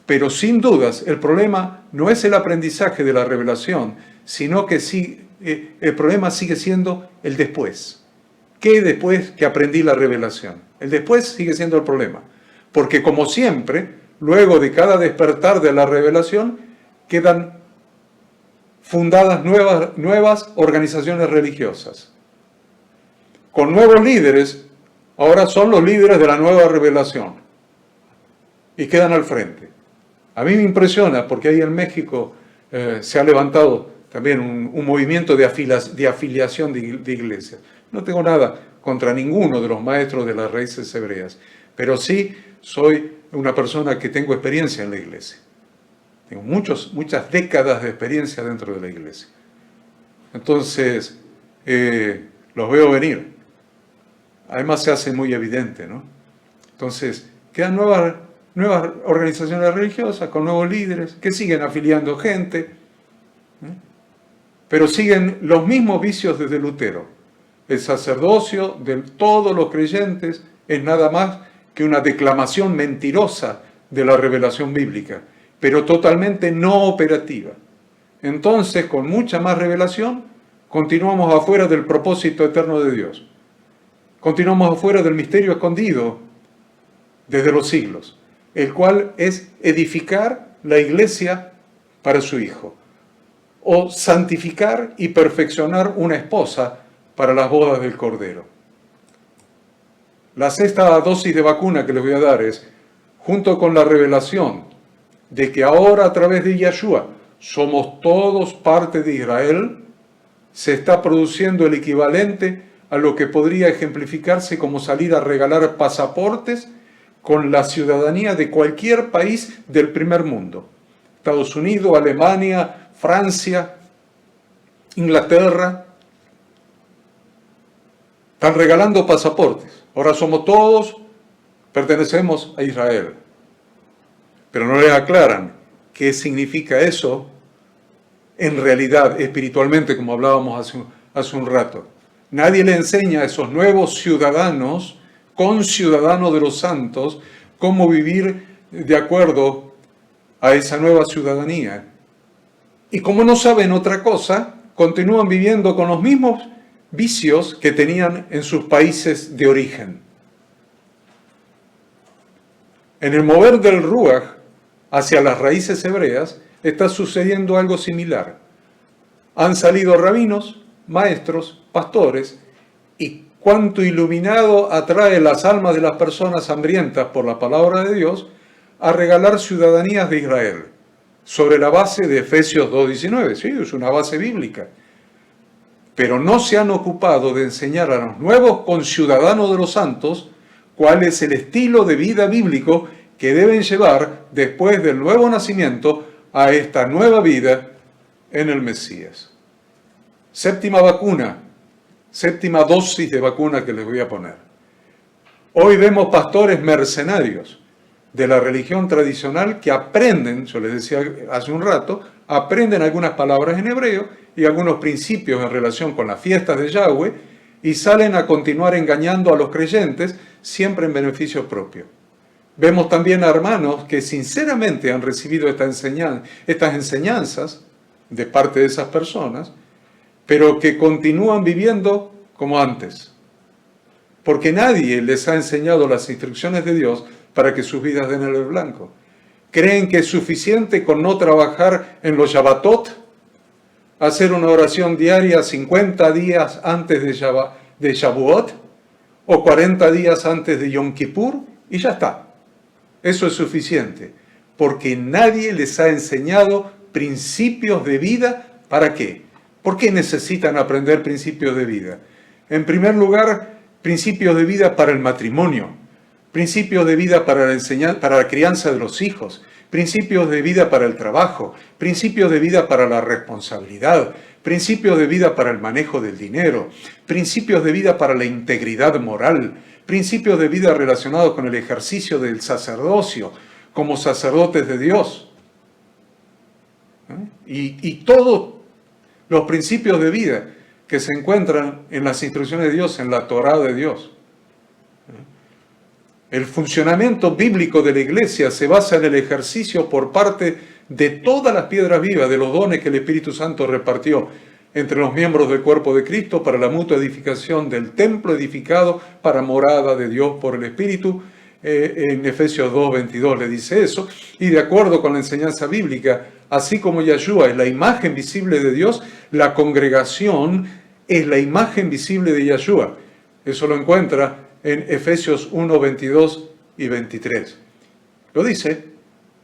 pero sin dudas el problema no es el aprendizaje de la revelación, sino que el problema sigue siendo el después. ¿Qué después que aprendí la revelación? El después sigue siendo el problema. Porque como siempre, luego de cada despertar de la revelación, quedan fundadas nuevas organizaciones religiosas. Con nuevos líderes, ahora son los líderes de la nueva revelación. Y quedan al frente. A mí me impresiona porque ahí en México se ha levantado también un movimiento de afiliación de iglesias. No tengo nada contra ninguno de los maestros de las raíces hebreas, pero sí soy una persona que tengo experiencia en la iglesia. Tengo muchas décadas de experiencia dentro de la iglesia. Entonces, los veo venir. Además se hace muy evidente, ¿no? Entonces, quedan nuevas organizaciones religiosas con nuevos líderes que siguen afiliando gente, pero siguen los mismos vicios desde Lutero. El sacerdocio de todos los creyentes es nada más que una declamación mentirosa de la revelación bíblica, pero totalmente no operativa. Entonces, con mucha más revelación, continuamos afuera del propósito eterno de Dios. Continuamos afuera del misterio escondido desde los siglos, el cual es edificar la iglesia para su Hijo, o santificar y perfeccionar una esposa para las bodas del Cordero. La sexta dosis de vacuna que les voy a dar es, junto con la revelación de que ahora a través de Yahshua somos todos parte de Israel, se está produciendo el equivalente a lo que podría ejemplificarse como salir a regalar pasaportes con la ciudadanía de cualquier país del primer mundo. Estados Unidos, Alemania, Francia, Inglaterra. Están regalando pasaportes. Ahora pertenecemos a Israel. Pero no les aclaran qué significa eso en realidad, espiritualmente, como hablábamos hace un rato. Nadie le enseña a esos nuevos ciudadanos, conciudadanos de los santos, cómo vivir de acuerdo a esa nueva ciudadanía. Y como no saben otra cosa, continúan viviendo con los mismos vicios que tenían en sus países de origen. En el mover del Ruach hacia las raíces hebreas está sucediendo algo similar. Han salido rabinos, maestros, pastores, y cuánto iluminado atrae las almas de las personas hambrientas por la palabra de Dios a regalar ciudadanías de Israel, sobre la base de Efesios 2:19. Sí, es una base bíblica. Pero no se han ocupado de enseñar a los nuevos conciudadanos de los santos cuál es el estilo de vida bíblico que deben llevar después del nuevo nacimiento a esta nueva vida en el Mesías. Séptima vacuna, séptima dosis de vacuna que les voy a poner. Hoy vemos pastores mercenarios de la religión tradicional que aprenden, yo les decía hace un rato, aprenden algunas palabras en hebreo y algunos principios en relación con las fiestas de Yahweh y salen a continuar engañando a los creyentes, siempre en beneficio propio. Vemos también a hermanos que sinceramente han recibido estas enseñanzas de parte de esas personas, pero que continúan viviendo como antes, porque nadie les ha enseñado las instrucciones de Dios para que sus vidas den el blanco. Creen que es suficiente con no trabajar en los Shabbatot, hacer una oración diaria 50 días antes de Shavuot o 40 días antes de Yom Kippur y ya está. Eso es suficiente, porque nadie les ha enseñado principios de vida. ¿Para qué? ¿Por qué necesitan aprender principios de vida? En primer lugar, principios de vida para el matrimonio, principios de vida para la crianza de los hijos, principios de vida para el trabajo, principios de vida para la responsabilidad, principios de vida para el manejo del dinero, principios de vida para la integridad moral, principios de vida relacionados con el ejercicio del sacerdocio como sacerdotes de Dios. Y todos los principios de vida que se encuentran en las instrucciones de Dios, en la Torá de Dios. El funcionamiento bíblico de la iglesia se basa en el ejercicio por parte de todas las piedras vivas, de los dones que el Espíritu Santo repartió entre los miembros del cuerpo de Cristo para la mutua edificación del templo edificado para morada de Dios por el Espíritu. En Efesios 2:22 le dice eso, y de acuerdo con la enseñanza bíblica, así como Yahshua es la imagen visible de Dios, la congregación es la imagen visible de Yahshua. Eso lo encuentra en Efesios 1:22 y 23. Lo dice,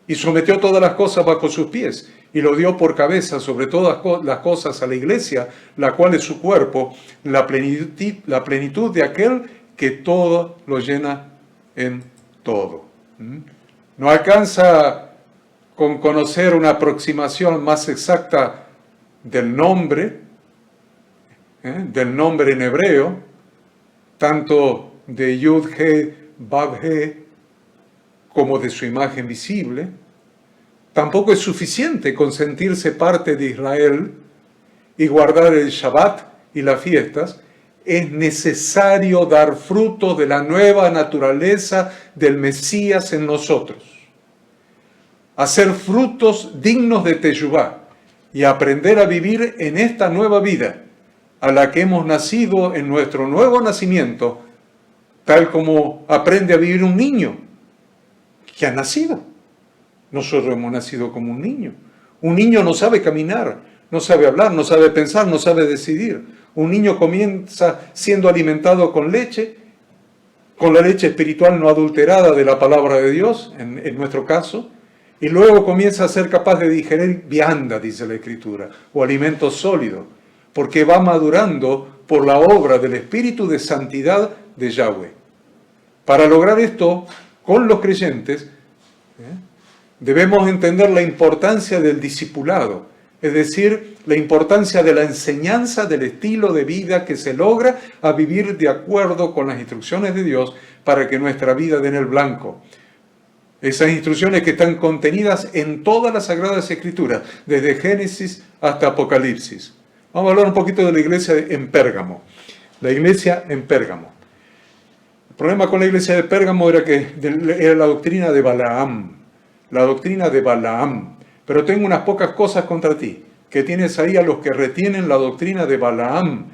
y sometió todas las cosas bajo sus pies, y lo dio por cabeza sobre todas las cosas a la iglesia, la cual es su cuerpo, la plenitud de aquel que todo lo llena en todo. No alcanza con conocer una aproximación más exacta del nombre en hebreo, tanto de Yud, He, Vav, He, como de su imagen visible. Tampoco es suficiente con sentirse parte de Israel y guardar el Shabbat y las fiestas. Es necesario dar fruto de la nueva naturaleza del Mesías en nosotros. Hacer frutos dignos de Teshuvá y aprender a vivir en esta nueva vida a la que hemos nacido en nuestro nuevo nacimiento, tal como aprende a vivir un niño que ha nacido. Nosotros hemos nacido como un niño. Un niño no sabe caminar, no sabe hablar, no sabe pensar, no sabe decidir. Un niño comienza siendo alimentado con leche, con la leche espiritual no adulterada de la palabra de Dios, en nuestro caso, y luego comienza a ser capaz de digerir vianda, dice la Escritura, o alimento sólido, porque va madurando por la obra del Espíritu de santidad de Yahweh. Para lograr esto, con los creyentes, debemos entender la importancia del discipulado, es decir, la importancia de la enseñanza del estilo de vida que se logra a vivir de acuerdo con las instrucciones de Dios para que nuestra vida dé en el blanco. Esas instrucciones que están contenidas en todas las Sagradas Escrituras, desde Génesis hasta Apocalipsis. Vamos a hablar un poquito de la iglesia en Pérgamo. La iglesia en Pérgamo. El problema con la iglesia de Pérgamo era que era la doctrina de Balaam. La doctrina de Balaam. Pero tengo unas pocas cosas contra ti, que tienes ahí a los que retienen la doctrina de Balaam,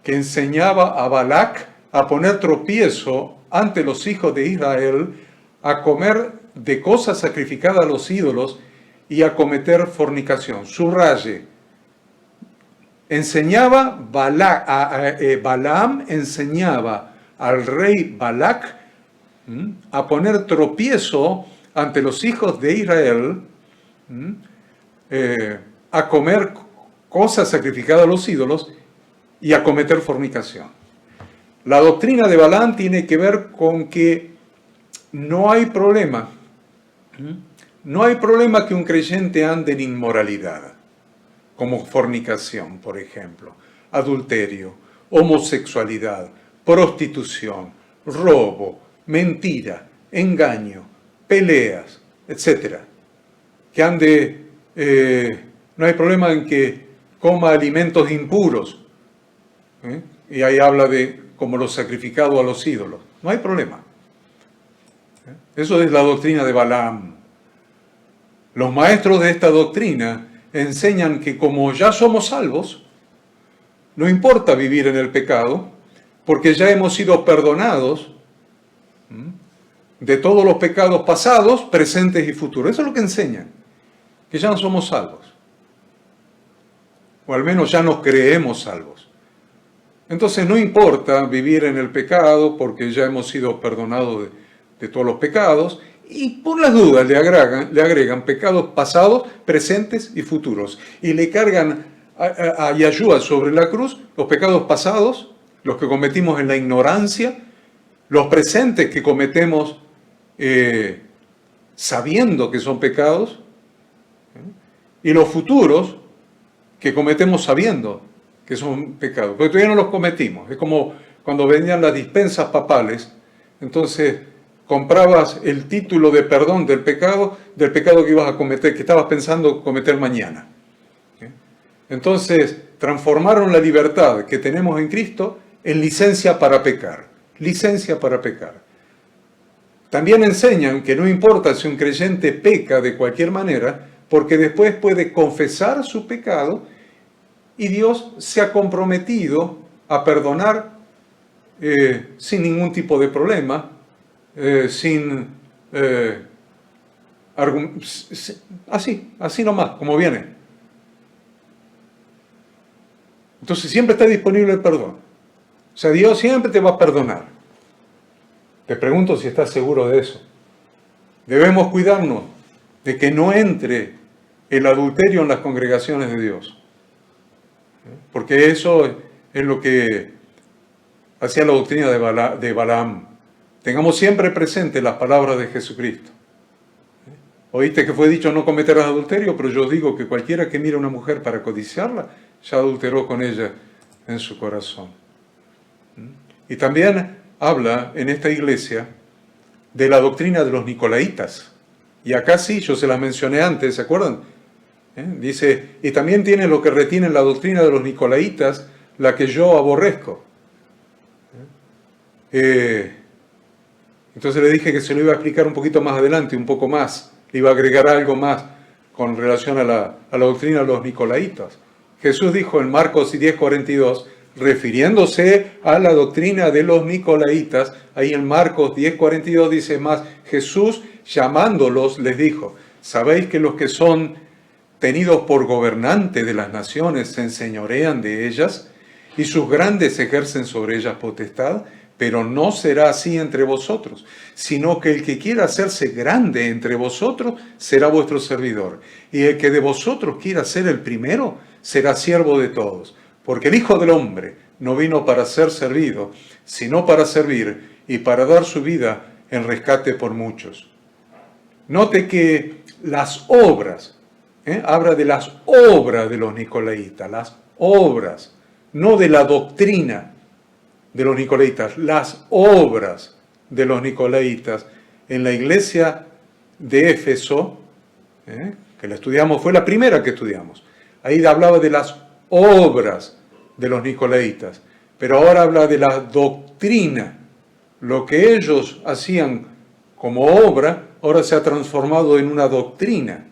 que enseñaba a Balac a poner tropiezo ante los hijos de Israel, a comer de cosas sacrificadas a los ídolos y a cometer fornicación. Subraye. Balaam enseñaba al rey Balac a poner tropiezo ante los hijos de Israel, a comer cosas sacrificadas a los ídolos y a cometer fornicación. La doctrina de Balaam tiene que ver con que no hay problema No hay problema que un creyente ande en inmoralidad, como fornicación, por ejemplo, adulterio, homosexualidad, prostitución, robo, mentira, engaño, peleas, etc. Que ande, no hay problema en que coma alimentos impuros, y ahí habla de como lo sacrificado a los ídolos. No hay problema. Eso es la doctrina de Balaam. Los maestros de esta doctrina enseñan que como ya somos salvos, no importa vivir en el pecado, porque ya hemos sido perdonados de todos los pecados pasados, presentes y futuros. Eso es lo que enseñan, que ya no somos salvos. O al menos ya nos creemos salvos. Entonces no importa vivir en el pecado, porque ya hemos sido perdonados de todos los pecados, y por las dudas le agregan pecados pasados, presentes y futuros. Y le cargan a Yahshua sobre la cruz los pecados pasados, los que cometimos en la ignorancia, los presentes que cometemos sabiendo que son pecados, y los futuros que cometemos sabiendo que son pecados, porque todavía no los cometimos. Es como cuando vendían las dispensas papales, entonces comprabas el título de perdón del pecado que ibas a cometer, que estabas pensando cometer mañana. Entonces transformaron la libertad que tenemos en Cristo en licencia para pecar. Licencia para pecar. También enseñan que no importa si un creyente peca de cualquier manera, porque después puede confesar su pecado y Dios se ha comprometido a perdonar sin ningún tipo de problema, así nomás, como viene. Entonces siempre está disponible el perdón. O sea, Dios siempre te va a perdonar. Te pregunto si estás seguro de eso. Debemos cuidarnos de que no entre el adulterio en las congregaciones de Dios. Porque eso es lo que hacía la doctrina de Balaam. Tengamos siempre presente las palabras de Jesucristo. Oíste que fue dicho no cometerás adulterio, pero yo digo que cualquiera que mire a una mujer para codiciarla, ya adulteró con ella en su corazón. Y también habla en esta iglesia de la doctrina de los nicolaitas. Y acá sí, yo se las mencioné antes, ¿se acuerdan? Dice, y también tiene lo que retiene la doctrina de los nicolaitas, la que yo aborrezco. Entonces le dije que se lo iba a explicar un poquito más adelante, un poco más. Le iba a agregar algo más con relación a la doctrina de los nicolaitas. Jesús dijo en Marcos 10:42, refiriéndose a la doctrina de los nicolaitas, ahí en Marcos 10:42 dice más, Jesús llamándolos les dijo, ¿sabéis que los que son tenidos por gobernantes de las naciones se enseñorean de ellas y sus grandes ejercen sobre ellas potestad? Pero no será así entre vosotros, sino que el que quiera hacerse grande entre vosotros será vuestro servidor. Y el que de vosotros quiera ser el primero será siervo de todos. Porque el Hijo del Hombre no vino para ser servido, sino para servir y para dar su vida en rescate por muchos. Note que las obras, habla de las obras de los nicolaitas, las obras, no de la doctrina de los nicolaitas, las obras de los nicolaitas en la iglesia de Éfeso, que la estudiamos, fue la primera que estudiamos. Ahí hablaba de las obras de los nicolaitas, pero ahora habla de la doctrina. Lo que ellos hacían como obra, ahora se ha transformado en una doctrina.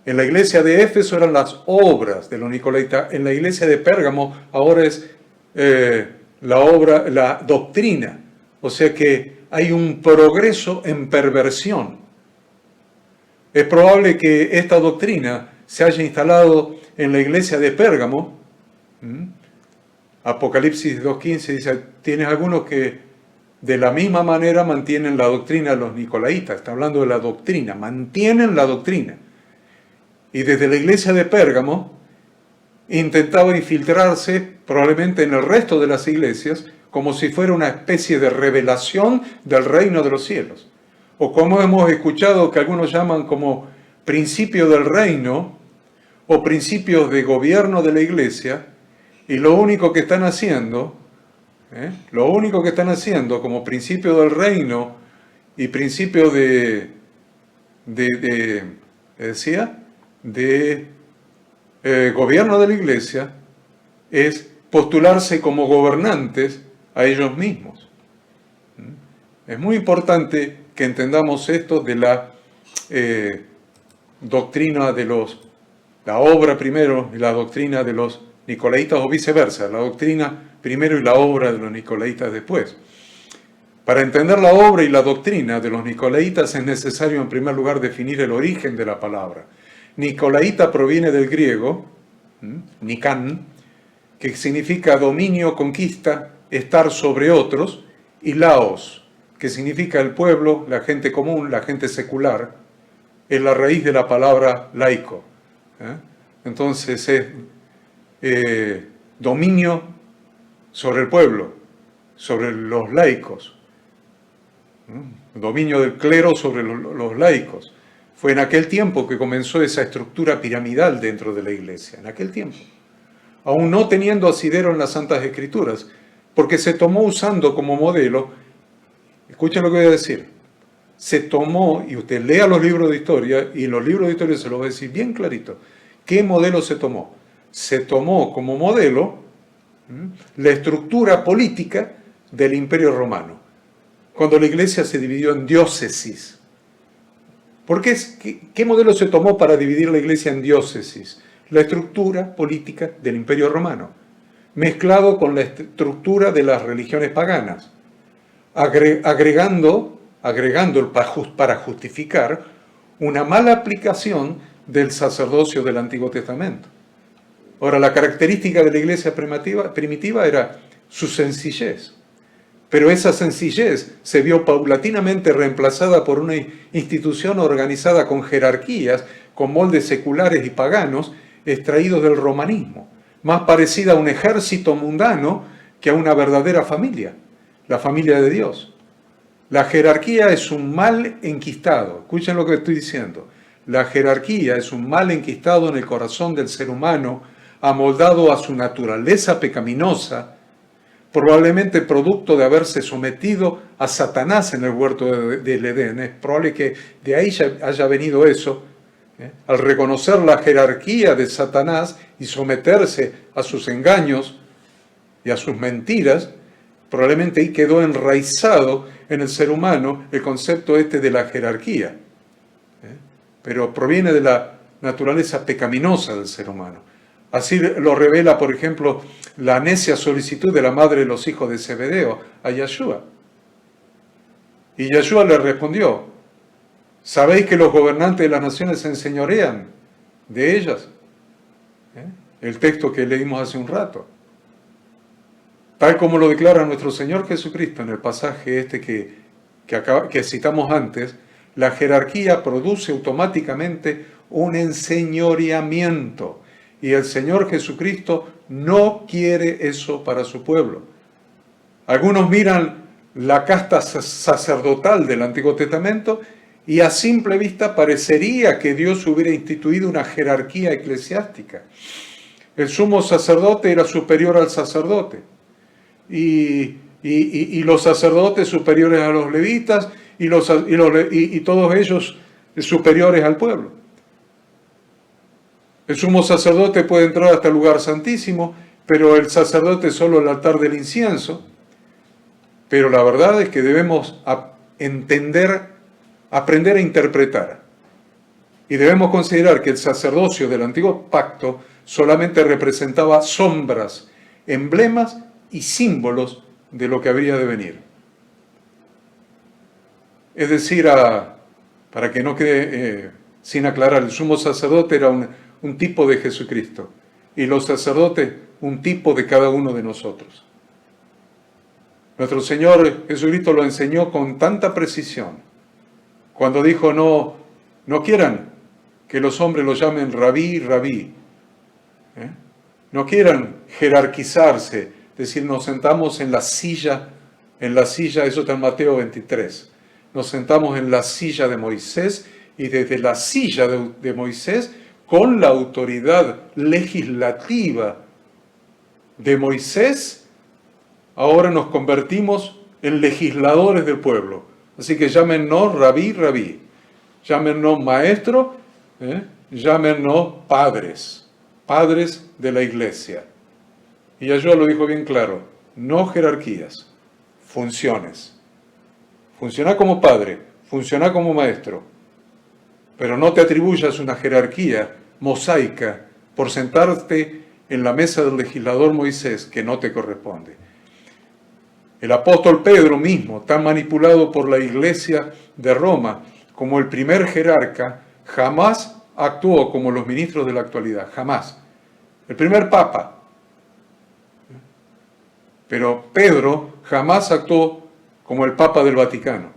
En la iglesia de Éfeso eran las obras de los nicolaitas, en la iglesia de Pérgamo ahora es la doctrina. O sea que hay un progreso en perversión. Es probable que esta doctrina se haya instalado en la iglesia de Pérgamo. Apocalipsis 2:15 dice, tienes algunos que de la misma manera mantienen la doctrina de los nicolaitas. Está hablando de la doctrina, mantienen la doctrina. Y desde la iglesia de Pérgamo intentaba infiltrarse probablemente en el resto de las iglesias como si fuera una especie de revelación del reino de los cielos. o como hemos escuchado que algunos llaman como principio del reino, o principios de gobierno de la iglesia, y lo único que están haciendo como principio del reino y principio de gobierno de la iglesia, es postularse como gobernantes a ellos mismos. Es muy importante que entendamos esto de la doctrina de la obra primero y la doctrina de los nicolaitas, o viceversa, la doctrina primero y la obra de los nicolaitas después. Para entender la obra y la doctrina de los nicolaitas es necesario en primer lugar definir el origen de la palabra. Nicolaita proviene del griego, nikan, que significa dominio, conquista, estar sobre otros, y laos, que significa el pueblo, la gente común, la gente secular, es la raíz de la palabra laico. Entonces es dominio sobre el pueblo, sobre los laicos, dominio del clero sobre los laicos. Fue en aquel tiempo que comenzó esa estructura piramidal dentro de la iglesia, en aquel tiempo. Aún no teniendo asidero en las Santas Escrituras, porque se tomó usando como modelo, escuchen lo que voy a decir, se tomó, y usted lea los libros de historia, y en los libros de historia se lo voy a decir bien clarito, ¿qué modelo se tomó? Se tomó como modelo la estructura política del Imperio Romano, cuando la iglesia se dividió en diócesis. ¿Qué modelo se tomó para dividir la iglesia en diócesis? La estructura política del Imperio Romano, mezclado con la estructura de las religiones paganas, agregando para justificar una mala aplicación del sacerdocio del Antiguo Testamento. Ahora, la característica de la iglesia primitiva era su sencillez, pero esa sencillez se vio paulatinamente reemplazada por una institución organizada con jerarquías, con moldes seculares y paganos extraídos del romanismo, más parecida a un ejército mundano que a una verdadera familia, la familia de Dios. La jerarquía es un mal enquistado, escuchen lo que estoy diciendo, la jerarquía es un mal enquistado en el corazón del ser humano, amoldado a su naturaleza pecaminosa, probablemente producto de haberse sometido a Satanás en el huerto del Edén. Es probable que de ahí ya haya venido eso. Al reconocer la jerarquía de Satanás y someterse a sus engaños y a sus mentiras, probablemente ahí quedó enraizado en el ser humano el concepto de la jerarquía. Pero proviene de la naturaleza pecaminosa del ser humano. Así lo revela, por ejemplo, la necia solicitud de la madre de los hijos de Zebedeo a Yeshua. Y Yeshua le respondió, ¿sabéis que los gobernantes de las naciones se enseñorean de ellas? El texto que leímos hace un rato. Tal como lo declara nuestro Señor Jesucristo en el pasaje que citamos antes, la jerarquía produce automáticamente un enseñoreamiento. Y el Señor Jesucristo no quiere eso para su pueblo. Algunos miran la casta sacerdotal del Antiguo Testamento y a simple vista parecería que Dios hubiera instituido una jerarquía eclesiástica. El sumo sacerdote era superior al sacerdote y los sacerdotes superiores a los levitas y todos ellos superiores al pueblo. El sumo sacerdote puede entrar hasta el lugar santísimo, pero el sacerdote solo el altar del incienso. Pero la verdad es que debemos aprender a interpretar. Y debemos considerar que el sacerdocio del antiguo pacto solamente representaba sombras, emblemas y símbolos de lo que habría de venir. Es decir, para que no quede sin aclarar, el sumo sacerdote era un tipo de Jesucristo y los sacerdotes un tipo de cada uno de nosotros. Nuestro Señor Jesucristo lo enseñó con tanta precisión cuando dijo no quieran que los hombres lo llamen rabí, rabí. No quieran jerarquizarse, es decir, nos sentamos en la silla, eso está en Mateo 23. nos sentamos en la silla de Moisés y desde la silla de Moisés, con la autoridad legislativa de Moisés, ahora nos convertimos en legisladores del pueblo. Así que llámenos rabí, rabí, llámenos maestro, llámenos padres, padres de la iglesia. Y Yahshua lo dijo bien claro, no jerarquías, funciones. Funciona como padre, funciona como maestro, pero no te atribuyas una jerarquía mosaica por sentarte en la mesa del legislador Moisés que no te corresponde. El apóstol Pedro mismo, tan manipulado por la iglesia de Roma como el primer jerarca, jamás actuó como los ministros de la actualidad, jamás. El primer papa. Pero Pedro jamás actuó como el Papa del Vaticano.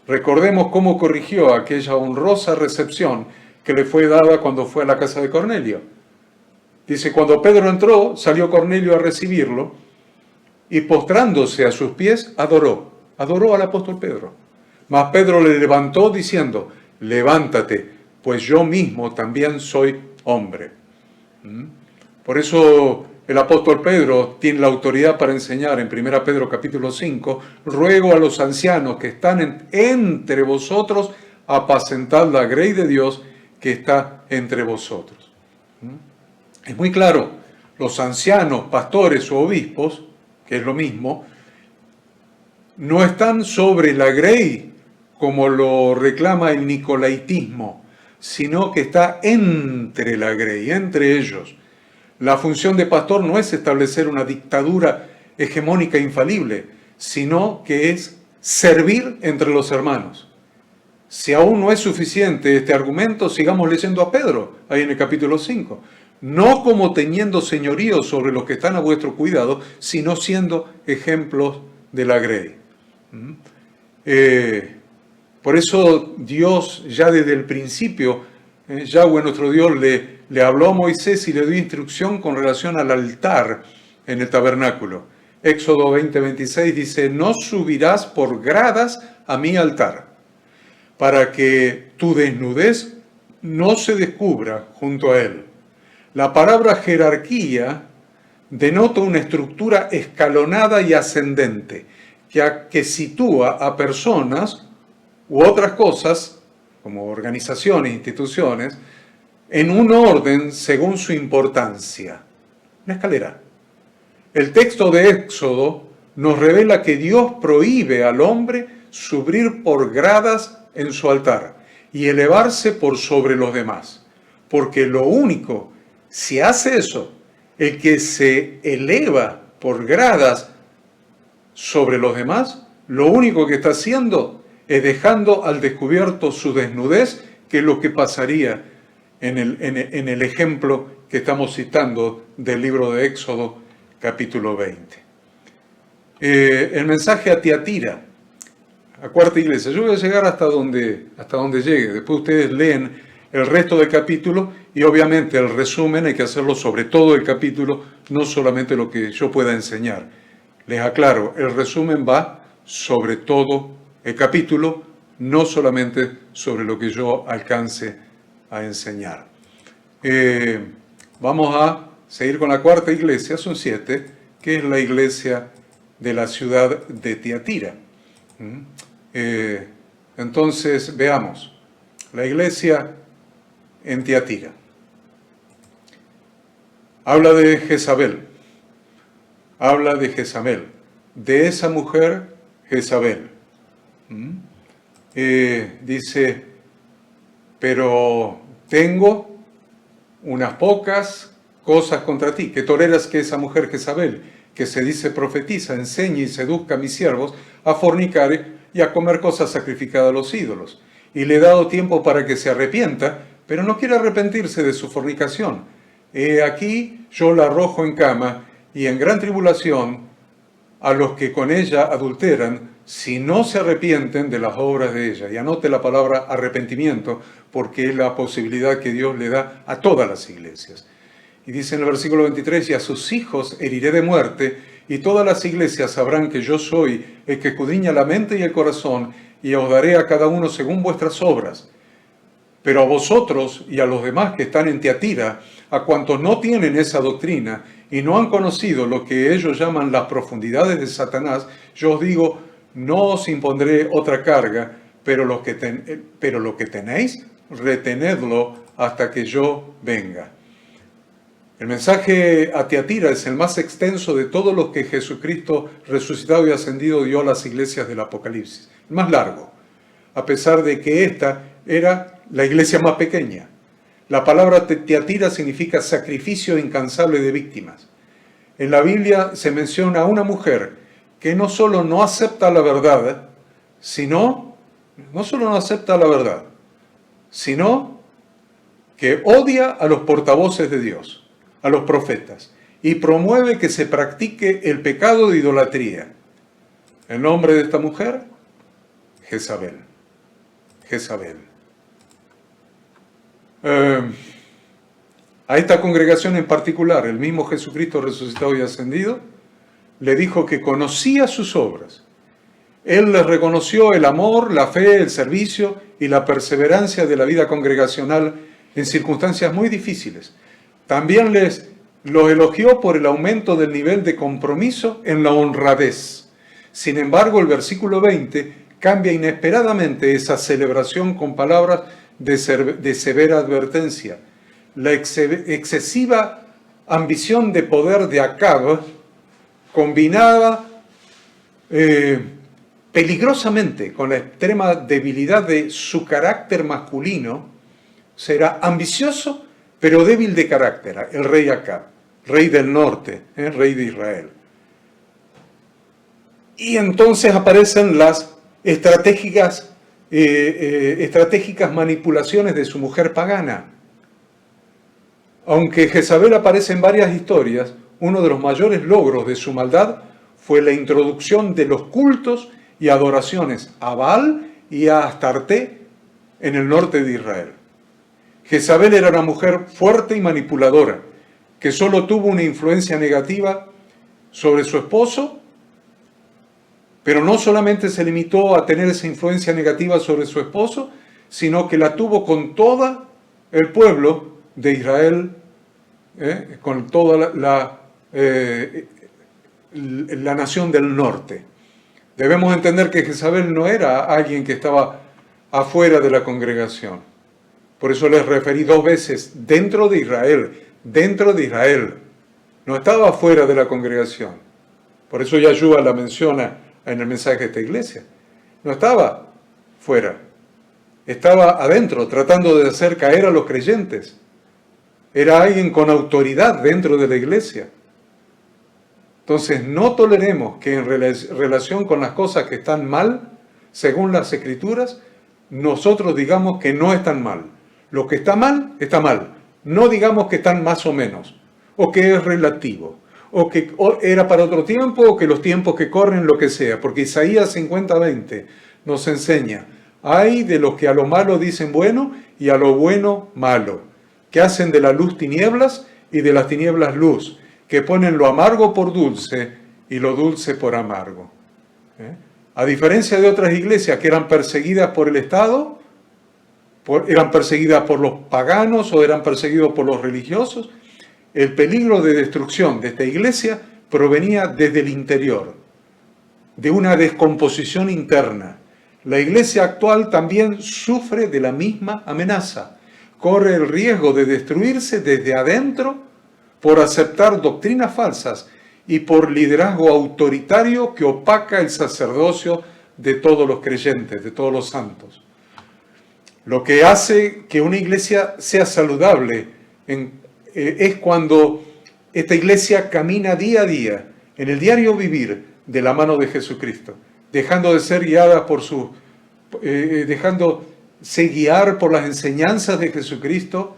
Recordemos cómo corrigió aquella honrosa recepción que le fue dada cuando fue a la casa de Cornelio. Dice, cuando Pedro entró, salió Cornelio a recibirlo y postrándose a sus pies, adoró al apóstol Pedro. Mas Pedro le levantó diciendo, levántate, pues yo mismo también soy hombre. Por eso el apóstol Pedro tiene la autoridad para enseñar en 1 Pedro capítulo 5, ruego a los ancianos que están entre vosotros, apacentad la grey de Dios que está entre vosotros. Es muy claro, los ancianos, pastores o obispos, que es lo mismo, no están sobre la grey como lo reclama el nicolaitismo, sino que está entre la grey, entre ellos. La función de pastor no es establecer una dictadura hegemónica infalible, sino que es servir entre los hermanos. Si aún no es suficiente este argumento, sigamos leyendo a Pedro, ahí en el capítulo 5. No como teniendo señorío sobre los que están a vuestro cuidado, sino siendo ejemplos de la grey. Por eso Dios ya desde el principio, Yahweh nuestro Dios le habló a Moisés y le dio instrucción con relación al altar en el tabernáculo. Éxodo 20:26 dice, no subirás por gradas a mi altar, para que tu desnudez no se descubra junto a él. La palabra jerarquía denota una estructura escalonada y ascendente, que sitúa a personas u otras cosas, como organizaciones, instituciones, en un orden según su importancia. Una escalera. El texto de Éxodo nos revela que Dios prohíbe al hombre subir por gradas en su altar y elevarse por sobre los demás. Porque lo único, si hace eso, el que se eleva por gradas sobre los demás, lo único que está haciendo es dejando al descubierto su desnudez, que es lo que pasaría en el ejemplo que estamos citando del libro de Éxodo, capítulo 20. El mensaje a Tiatira, a cuarta iglesia. Yo voy a llegar hasta donde llegue. Después ustedes leen el resto del capítulo y obviamente el resumen hay que hacerlo sobre todo el capítulo, no solamente lo que yo pueda enseñar. Les aclaro, el resumen va sobre todo el capítulo, no solamente sobre lo que yo alcance a enseñar. Vamos a seguir con la cuarta iglesia, son 7, que es la iglesia de la ciudad de Tiatira. Entonces, veamos, la iglesia en Tiatira. Habla de Jezabel, de esa mujer Jezabel. Dice, pero tengo unas pocas cosas contra ti, que toleras que esa mujer Jezabel, que se dice profetiza, enseñe y seduzca a mis siervos a fornicar y a comer cosas sacrificadas a los ídolos. Y le he dado tiempo para que se arrepienta, pero no quiere arrepentirse de su fornicación. Aquí yo la arrojo en cama y en gran tribulación a los que con ella adulteran, si no se arrepienten de las obras de ella. Y anote la palabra arrepentimiento, porque es la posibilidad que Dios le da a todas las iglesias. Y dice en el versículo 23, y a sus hijos heriré de muerte, y todas las iglesias sabrán que yo soy el que escudriña la mente y el corazón, y os daré a cada uno según vuestras obras. Pero a vosotros y a los demás que están en Tiatira, a cuantos no tienen esa doctrina y no han conocido lo que ellos llaman las profundidades de Satanás, yo os digo, no os impondré otra carga, pero lo que tenéis, retenedlo hasta que yo venga. El mensaje a Tiatira es el más extenso de todos los que Jesucristo resucitado y ascendido dio a las iglesias del Apocalipsis. El más largo, a pesar de que esta era la iglesia más pequeña. La palabra Tiatira significa sacrificio incansable de víctimas. En la Biblia se menciona a una mujer que no solo no acepta la verdad, sino que odia a los portavoces de Dios, a los profetas, y promueve que se practique el pecado de idolatría. El nombre de esta mujer, Jezabel. Jezabel. A esta congregación en particular, el mismo Jesucristo resucitado y ascendido, le dijo que conocía sus obras. Él les reconoció el amor, la fe, el servicio y la perseverancia de la vida congregacional en circunstancias muy difíciles. También los elogió por el aumento del nivel de compromiso en la honradez. Sin embargo, el versículo 20 cambia inesperadamente esa celebración con palabras de severa advertencia. La excesiva ambición de poder de Acab combinaba peligrosamente con la extrema debilidad de su carácter masculino. Será ambicioso, pero débil de carácter, el rey Acab, rey del norte, rey de Israel. Y entonces aparecen las estratégicas manipulaciones de su mujer pagana. Aunque Jezabel aparece en varias historias, uno de los mayores logros de su maldad fue la introducción de los cultos y adoraciones a Baal y a Astarte en el norte de Israel. Jezabel era una mujer fuerte y manipuladora, que solo tuvo una influencia negativa sobre su esposo, pero no solamente se limitó a tener esa influencia negativa sobre su esposo, sino que la tuvo con todo el pueblo de Israel, con toda la nación del norte. Debemos entender que Jezabel no era alguien que estaba afuera de la congregación. Por eso les referí 2 veces, dentro de Israel. No estaba afuera de la congregación. Por eso Yahshua la menciona en el mensaje de esta iglesia. No estaba fuera, estaba adentro, tratando de hacer caer a los creyentes. Era alguien con autoridad dentro de la iglesia. Entonces, no toleremos que en relación con las cosas que están mal, según las Escrituras, nosotros digamos que no están mal. Lo que está mal, está mal. No digamos que están más o menos, o que es relativo, o que era para otro tiempo, o que los tiempos que corren, lo que sea. Porque Isaías 50:20 nos enseña, hay de los que a lo malo dicen bueno y a lo bueno malo, que hacen de la luz tinieblas y de las tinieblas luz, que ponen lo amargo por dulce y lo dulce por amargo. A diferencia de otras iglesias que eran perseguidas por el Estado, eran perseguidas por los paganos o eran perseguidos por los religiosos, el peligro de destrucción de esta iglesia provenía desde el interior, de una descomposición interna. La iglesia actual también sufre de la misma amenaza. Corre el riesgo de destruirse desde adentro por aceptar doctrinas falsas y por liderazgo autoritario que opaca el sacerdocio de todos los creyentes, de todos los santos. Lo que hace que una iglesia sea saludable es cuando esta iglesia camina día a día, en el diario vivir de la mano de Jesucristo, dejándose guiar por las enseñanzas de Jesucristo,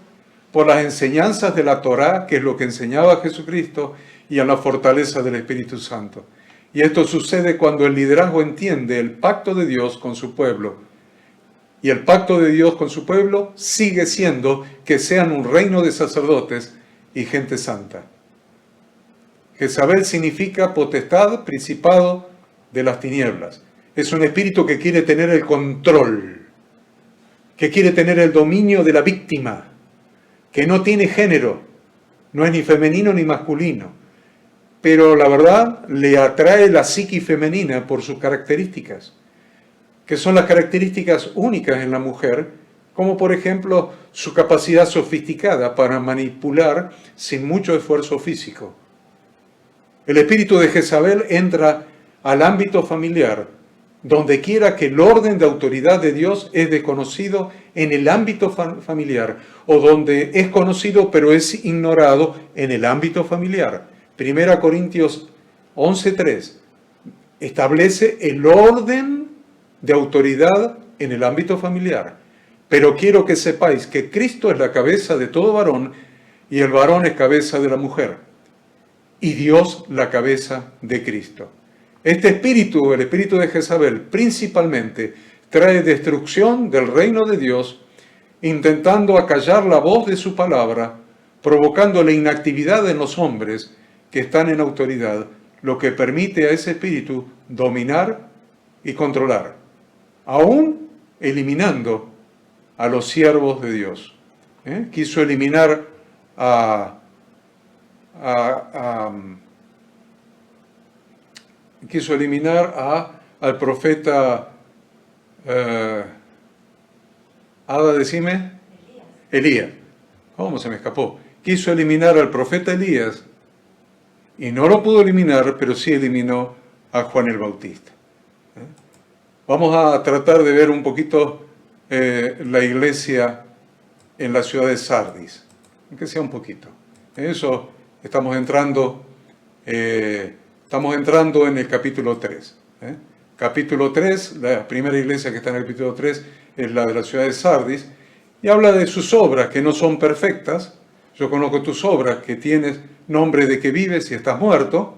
por las enseñanzas de la Torá, que es lo que enseñaba Jesucristo, y a la fortaleza del Espíritu Santo. Y esto sucede cuando el liderazgo entiende el pacto de Dios con su pueblo. Y el pacto de Dios con su pueblo sigue siendo que sean un reino de sacerdotes y gente santa. Jezabel significa potestad, principado de las tinieblas. es un espíritu que quiere tener el control, que quiere tener el dominio de la víctima, que no tiene género, no es ni femenino ni masculino, pero la verdad le atrae la psique femenina por sus características, que son las características únicas en la mujer, como por ejemplo su capacidad sofisticada para manipular sin mucho esfuerzo físico. El espíritu de Jezabel entra al ámbito familiar, donde quiera que el orden de autoridad de Dios es desconocido en el ámbito familiar, o donde es conocido pero es ignorado en el ámbito familiar. 1 Corintios 11:3 establece el orden de autoridad en el ámbito familiar. Pero quiero que sepáis que Cristo es la cabeza de todo varón y el varón es cabeza de la mujer. Y Dios la cabeza de Cristo. Este espíritu, el espíritu de Jezabel, principalmente trae destrucción del reino de Dios, intentando acallar la voz de su palabra, provocando la inactividad en los hombres que están en autoridad, lo que permite a ese espíritu dominar y controlar, aún eliminando a los siervos de Dios. Quiso eliminar al profeta, decime, Elías. ¿Cómo se me escapó? Quiso eliminar al profeta Elías y no lo pudo eliminar, pero sí eliminó a Juan el Bautista. Vamos a tratar de ver un poquito la iglesia en la ciudad de Sardis, aunque sea un poquito. En eso estamos entrando en el capítulo 3. Capítulo 3, la primera iglesia que está en el capítulo 3 es la de la ciudad de Sardis, y habla de sus obras que no son perfectas. Yo conozco tus obras, que tienes nombre de que vives y estás muerto.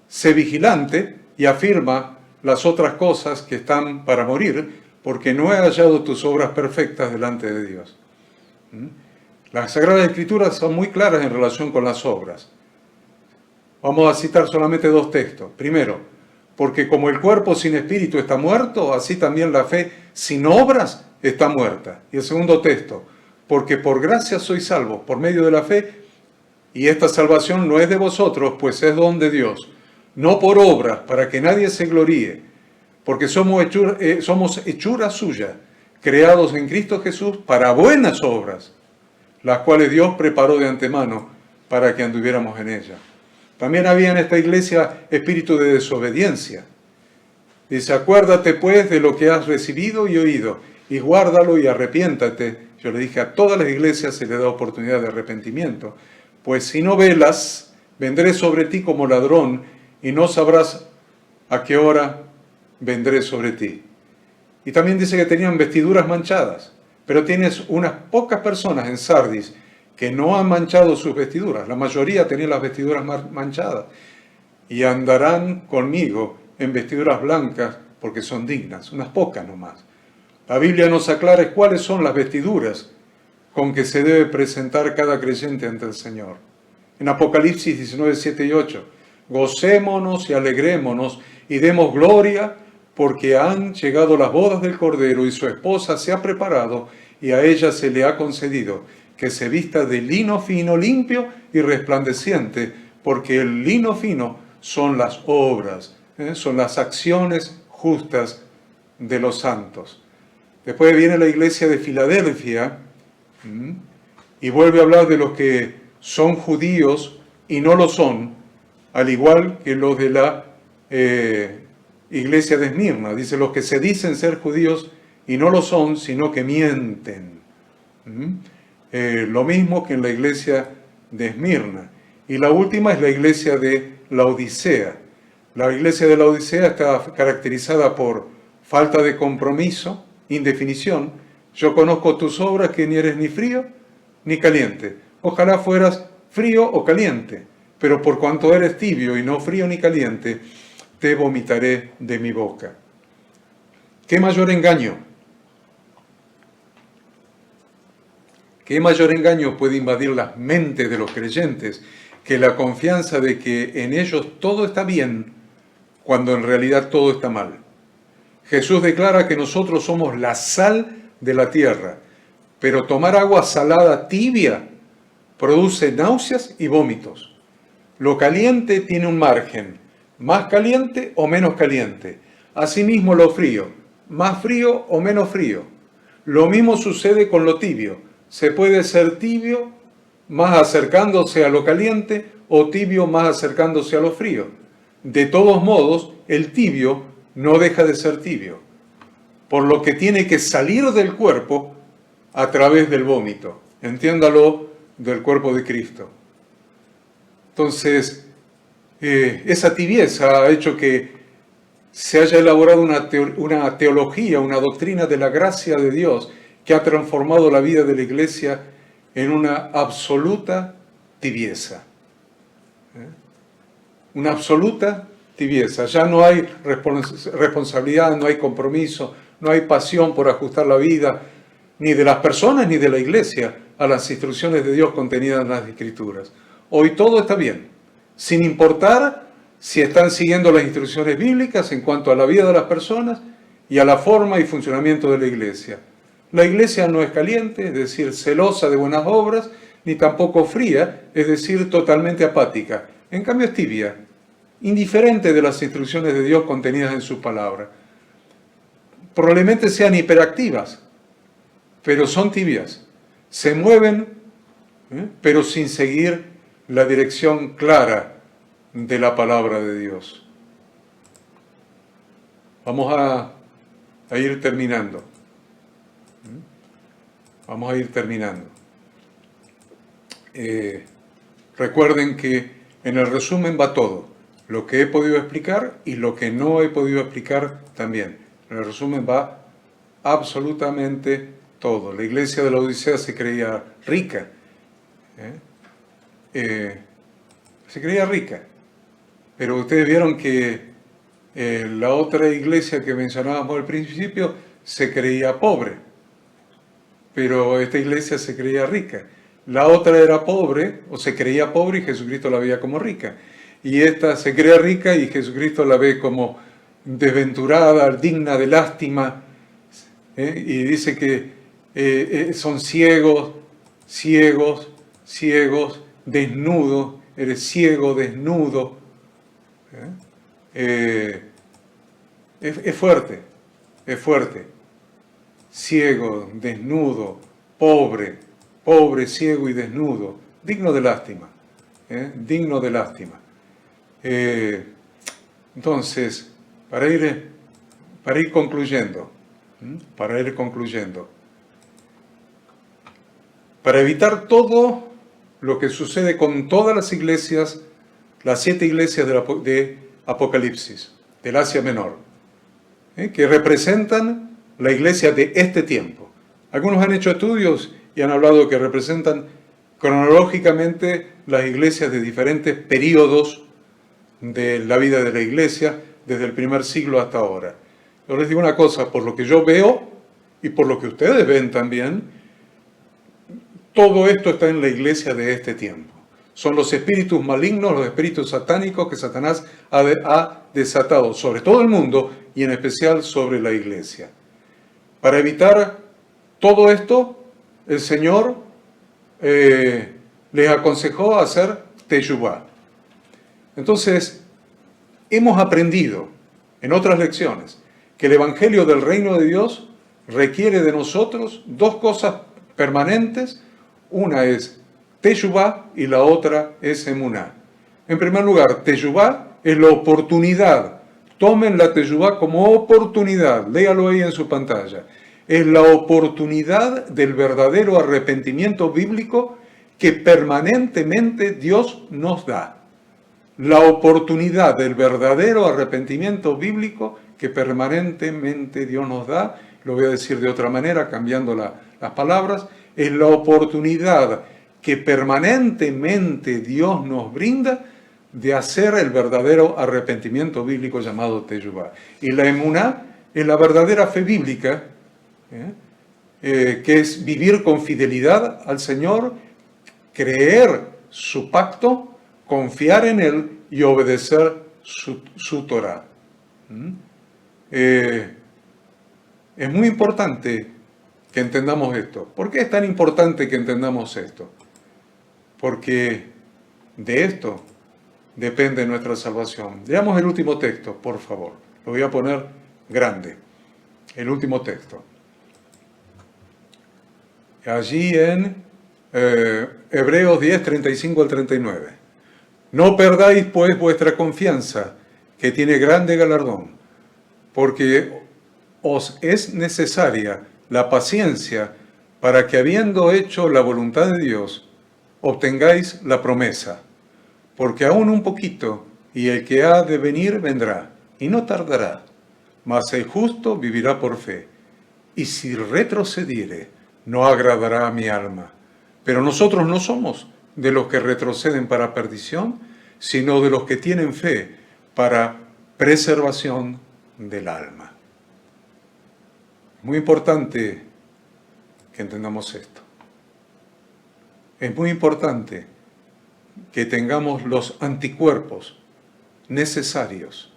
Sé vigilante y afirma las otras cosas que están para morir, porque no he hallado tus obras perfectas delante de Dios. Las Sagradas Escrituras son muy claras en relación con las obras. Vamos a citar solamente dos textos. Primero, porque como el cuerpo sin espíritu está muerto, así también la fe sin obras está muerta. Y el segundo texto, porque por gracia sois salvos por medio de la fe, y esta salvación no es de vosotros, pues es don de Dios, no por obras, para que nadie se gloríe, porque somos hechura suya, creados en Cristo Jesús para buenas obras, las cuales Dios preparó de antemano para que anduviéramos en ellas. También había en esta iglesia espíritu de desobediencia. Dice, acuérdate pues de lo que has recibido y oído, y guárdalo y arrepiéntate. Yo le dije, a todas las iglesias se le da oportunidad de arrepentimiento. Pues si no velas, vendré sobre ti como ladrón, y no sabrás a qué hora vendré sobre ti. Y también dice que tenían vestiduras manchadas, pero tienes unas pocas personas en Sardis que no han manchado sus vestiduras. La mayoría tenían las vestiduras manchadas y andarán conmigo en vestiduras blancas porque son dignas, unas pocas nomás. La Biblia nos aclara cuáles son las vestiduras con que se debe presentar cada creyente ante el Señor. En Apocalipsis 19, 7 y 8, gocémonos y alegrémonos y demos gloria porque han llegado las bodas del Cordero y su esposa se ha preparado y a ella se le ha concedido que se vista de lino fino, limpio y resplandeciente, porque el lino fino son las obras, son las acciones justas de los santos. Después viene la iglesia de Filadelfia y vuelve a hablar de los que son judíos y no lo son, al igual que los de la iglesia de Esmirna. Dice, los que se dicen ser judíos y no lo son, sino que mienten. Lo mismo que en la iglesia de Esmirna. Y la última es la iglesia de Laodicea. La iglesia de Laodicea está caracterizada por falta de compromiso, indefinición. Yo conozco tus obras, que ni eres ni frío ni caliente. Ojalá fueras frío o caliente, pero por cuanto eres tibio y no frío ni caliente, te vomitaré de mi boca. ¿Qué mayor engaño? ¿Qué mayor engaño puede invadir las mentes de los creyentes que la confianza de que en ellos todo está bien cuando en realidad todo está mal. Jesús declara que nosotros somos la sal de la tierra, pero tomar agua salada tibia produce náuseas y vómitos. Lo caliente tiene un margen, más caliente o menos caliente. Asimismo lo frío, más frío o menos frío. Lo mismo sucede con lo tibio. Se puede ser tibio más acercándose a lo caliente o tibio más acercándose a lo frío. De todos modos, el tibio no deja de ser tibio, por lo que tiene que salir del cuerpo a través del vómito. Entiéndalo, del cuerpo de Cristo. Entonces, esa tibieza ha hecho que se haya elaborado una teología, una doctrina de la gracia de Dios que ha transformado la vida de la Iglesia en una absoluta tibieza. Una absoluta tibieza. Ya no hay responsabilidad, no hay compromiso, no hay pasión por ajustar la vida, ni de las personas ni de la Iglesia, a las instrucciones de Dios contenidas en las Escrituras. Hoy todo está bien, sin importar si están siguiendo las instrucciones bíblicas en cuanto a la vida de las personas y a la forma y funcionamiento de la Iglesia. La Iglesia no es caliente, es decir, celosa de buenas obras, ni tampoco fría, es decir, totalmente apática. En cambio es tibia, indiferente de las instrucciones de Dios contenidas en su palabra. Probablemente sean hiperactivas, pero son tibias. Se mueven, pero sin seguir la dirección clara de la palabra de Dios. Vamos a ir terminando. Vamos a ir terminando. Recuerden que en el resumen va todo. Lo que he podido explicar y lo que no he podido explicar también. En el resumen va absolutamente todo. La iglesia de la Odisea se creía rica. Se creía rica. Pero ustedes vieron que la otra iglesia que mencionábamos al principio se creía pobre. Pero esta iglesia se creía rica. La otra era pobre, o se creía pobre y Jesucristo la veía como rica. Y esta se crea rica y Jesucristo la ve como desventurada, digna de lástima. Y dice que son ciegos, desnudos. Eres ciego, desnudo. Es fuerte, es fuerte. Ciego, desnudo, pobre, ciego y desnudo, digno de lástima, digno de lástima. Entonces, para ir concluyendo, para evitar todo lo que sucede con todas las iglesias, las 7 iglesias de Apocalipsis, del Asia Menor, que representan la iglesia de este tiempo. Algunos han hecho estudios y han hablado que representan cronológicamente las iglesias de diferentes periodos de la vida de la iglesia, desde el primer siglo hasta ahora. Yo les digo una cosa, por lo que yo veo y por lo que ustedes ven también, todo esto está en la iglesia de este tiempo. Son los espíritus malignos, los espíritus satánicos que Satanás ha desatado sobre todo el mundo y en especial sobre la iglesia. Para evitar todo esto, el Señor les aconsejó hacer teshuvá. Entonces, hemos aprendido en otras lecciones que el Evangelio del Reino de Dios requiere de nosotros 2 cosas permanentes. Una es teshuvá y la otra es emuná. En primer lugar, teshuvá es la oportunidad. Tomen la teshuvá como oportunidad. Léalo ahí en su pantalla. Es la oportunidad del verdadero arrepentimiento bíblico que permanentemente Dios nos da. La oportunidad del verdadero arrepentimiento bíblico que permanentemente Dios nos da, lo voy a decir de otra manera, cambiando las palabras, es la oportunidad que permanentemente Dios nos brinda de hacer el verdadero arrepentimiento bíblico llamado teshuvá. Y la emuná es la verdadera fe bíblica, que es vivir con fidelidad al Señor, creer su pacto, confiar en Él y obedecer su Torá. Es muy importante que entendamos esto. ¿Por qué es tan importante que entendamos esto? Porque de esto depende nuestra salvación. Leamos el último texto, por favor. Lo voy a poner grande. El último texto. Allí en Hebreos 10, 35 al 39. No perdáis pues vuestra confianza, que tiene grande galardón, porque os es necesaria la paciencia para que, habiendo hecho la voluntad de Dios, obtengáis la promesa. Porque aún un poquito, y el que ha de venir vendrá, y no tardará. Mas el justo vivirá por fe. Y si retrocediere, no agradará a mi alma. Pero nosotros no somos de los que retroceden para perdición, sino de los que tienen fe para preservación del alma. Muy importante que entendamos esto. Es muy importante que tengamos los anticuerpos necesarios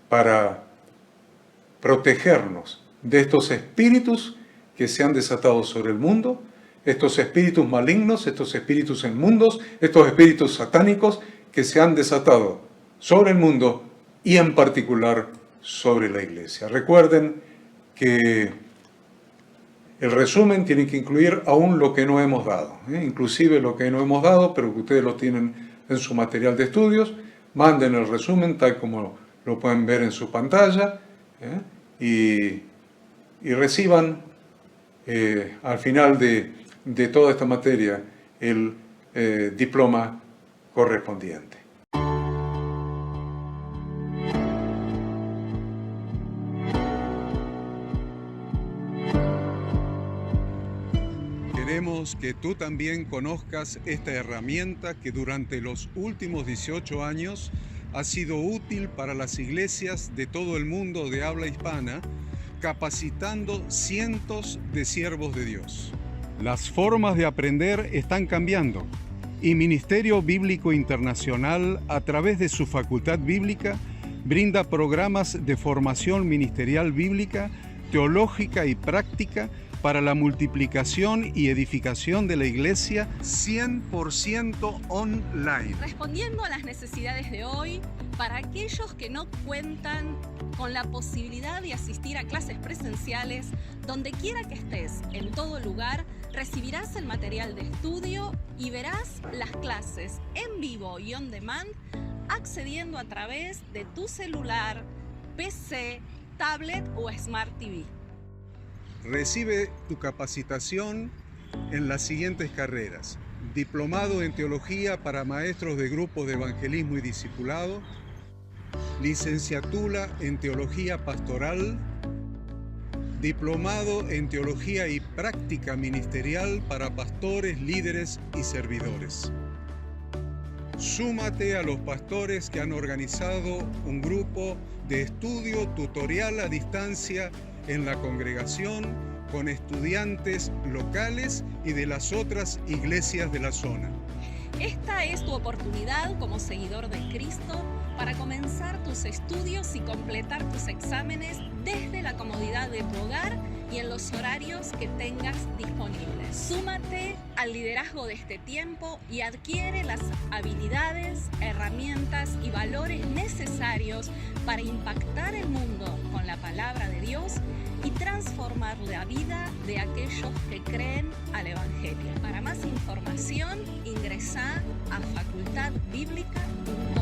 para protegernos de estos espíritus que se han desatado sobre el mundo, estos espíritus malignos, estos espíritus inmundos, estos espíritus satánicos que se han desatado sobre el mundo y en particular sobre la iglesia. Recuerden que el resumen tiene que incluir aún lo que no hemos dado, inclusive lo que no hemos dado, pero que ustedes lo tienen en su material de estudios. Manden el resumen tal como lo pueden ver en su pantalla, y reciban al final de toda esta materia el diploma correspondiente. Queremos que tú también conozcas esta herramienta que durante los últimos 18 años ha sido útil para las iglesias de todo el mundo de habla hispana, capacitando cientos de siervos de Dios. Las formas de aprender están cambiando y Ministerio Bíblico Internacional, a través de su Facultad Bíblica, brinda programas de formación ministerial bíblica, teológica y práctica para la multiplicación y edificación de la iglesia 100% online. Respondiendo a las necesidades de hoy, para aquellos que no cuentan con la posibilidad de asistir a clases presenciales, donde quiera que estés, en todo lugar, recibirás el material de estudio y verás las clases en vivo y on demand, accediendo a través de tu celular, PC, tablet o Smart TV. Recibe tu capacitación en las siguientes carreras: diplomado en teología para maestros de grupos de evangelismo y discipulado, licenciatura en teología pastoral, diplomado en teología y práctica ministerial para pastores, líderes y servidores. Súmate a los pastores que han organizado un grupo de estudio tutorial a distancia en la congregación con estudiantes locales y de las otras iglesias de la zona. Esta es tu oportunidad como seguidor de Cristo para comenzar tus estudios y completar tus exámenes desde la comodidad de tu hogar y en los horarios que tengas disponibles. Súmate al liderazgo de este tiempo y adquiere las habilidades, herramientas y valores necesarios para impactar el mundo con la palabra de Dios y transformar la vida de aquellos que creen al Evangelio. Para más información, ingresá a facultadbiblica.com.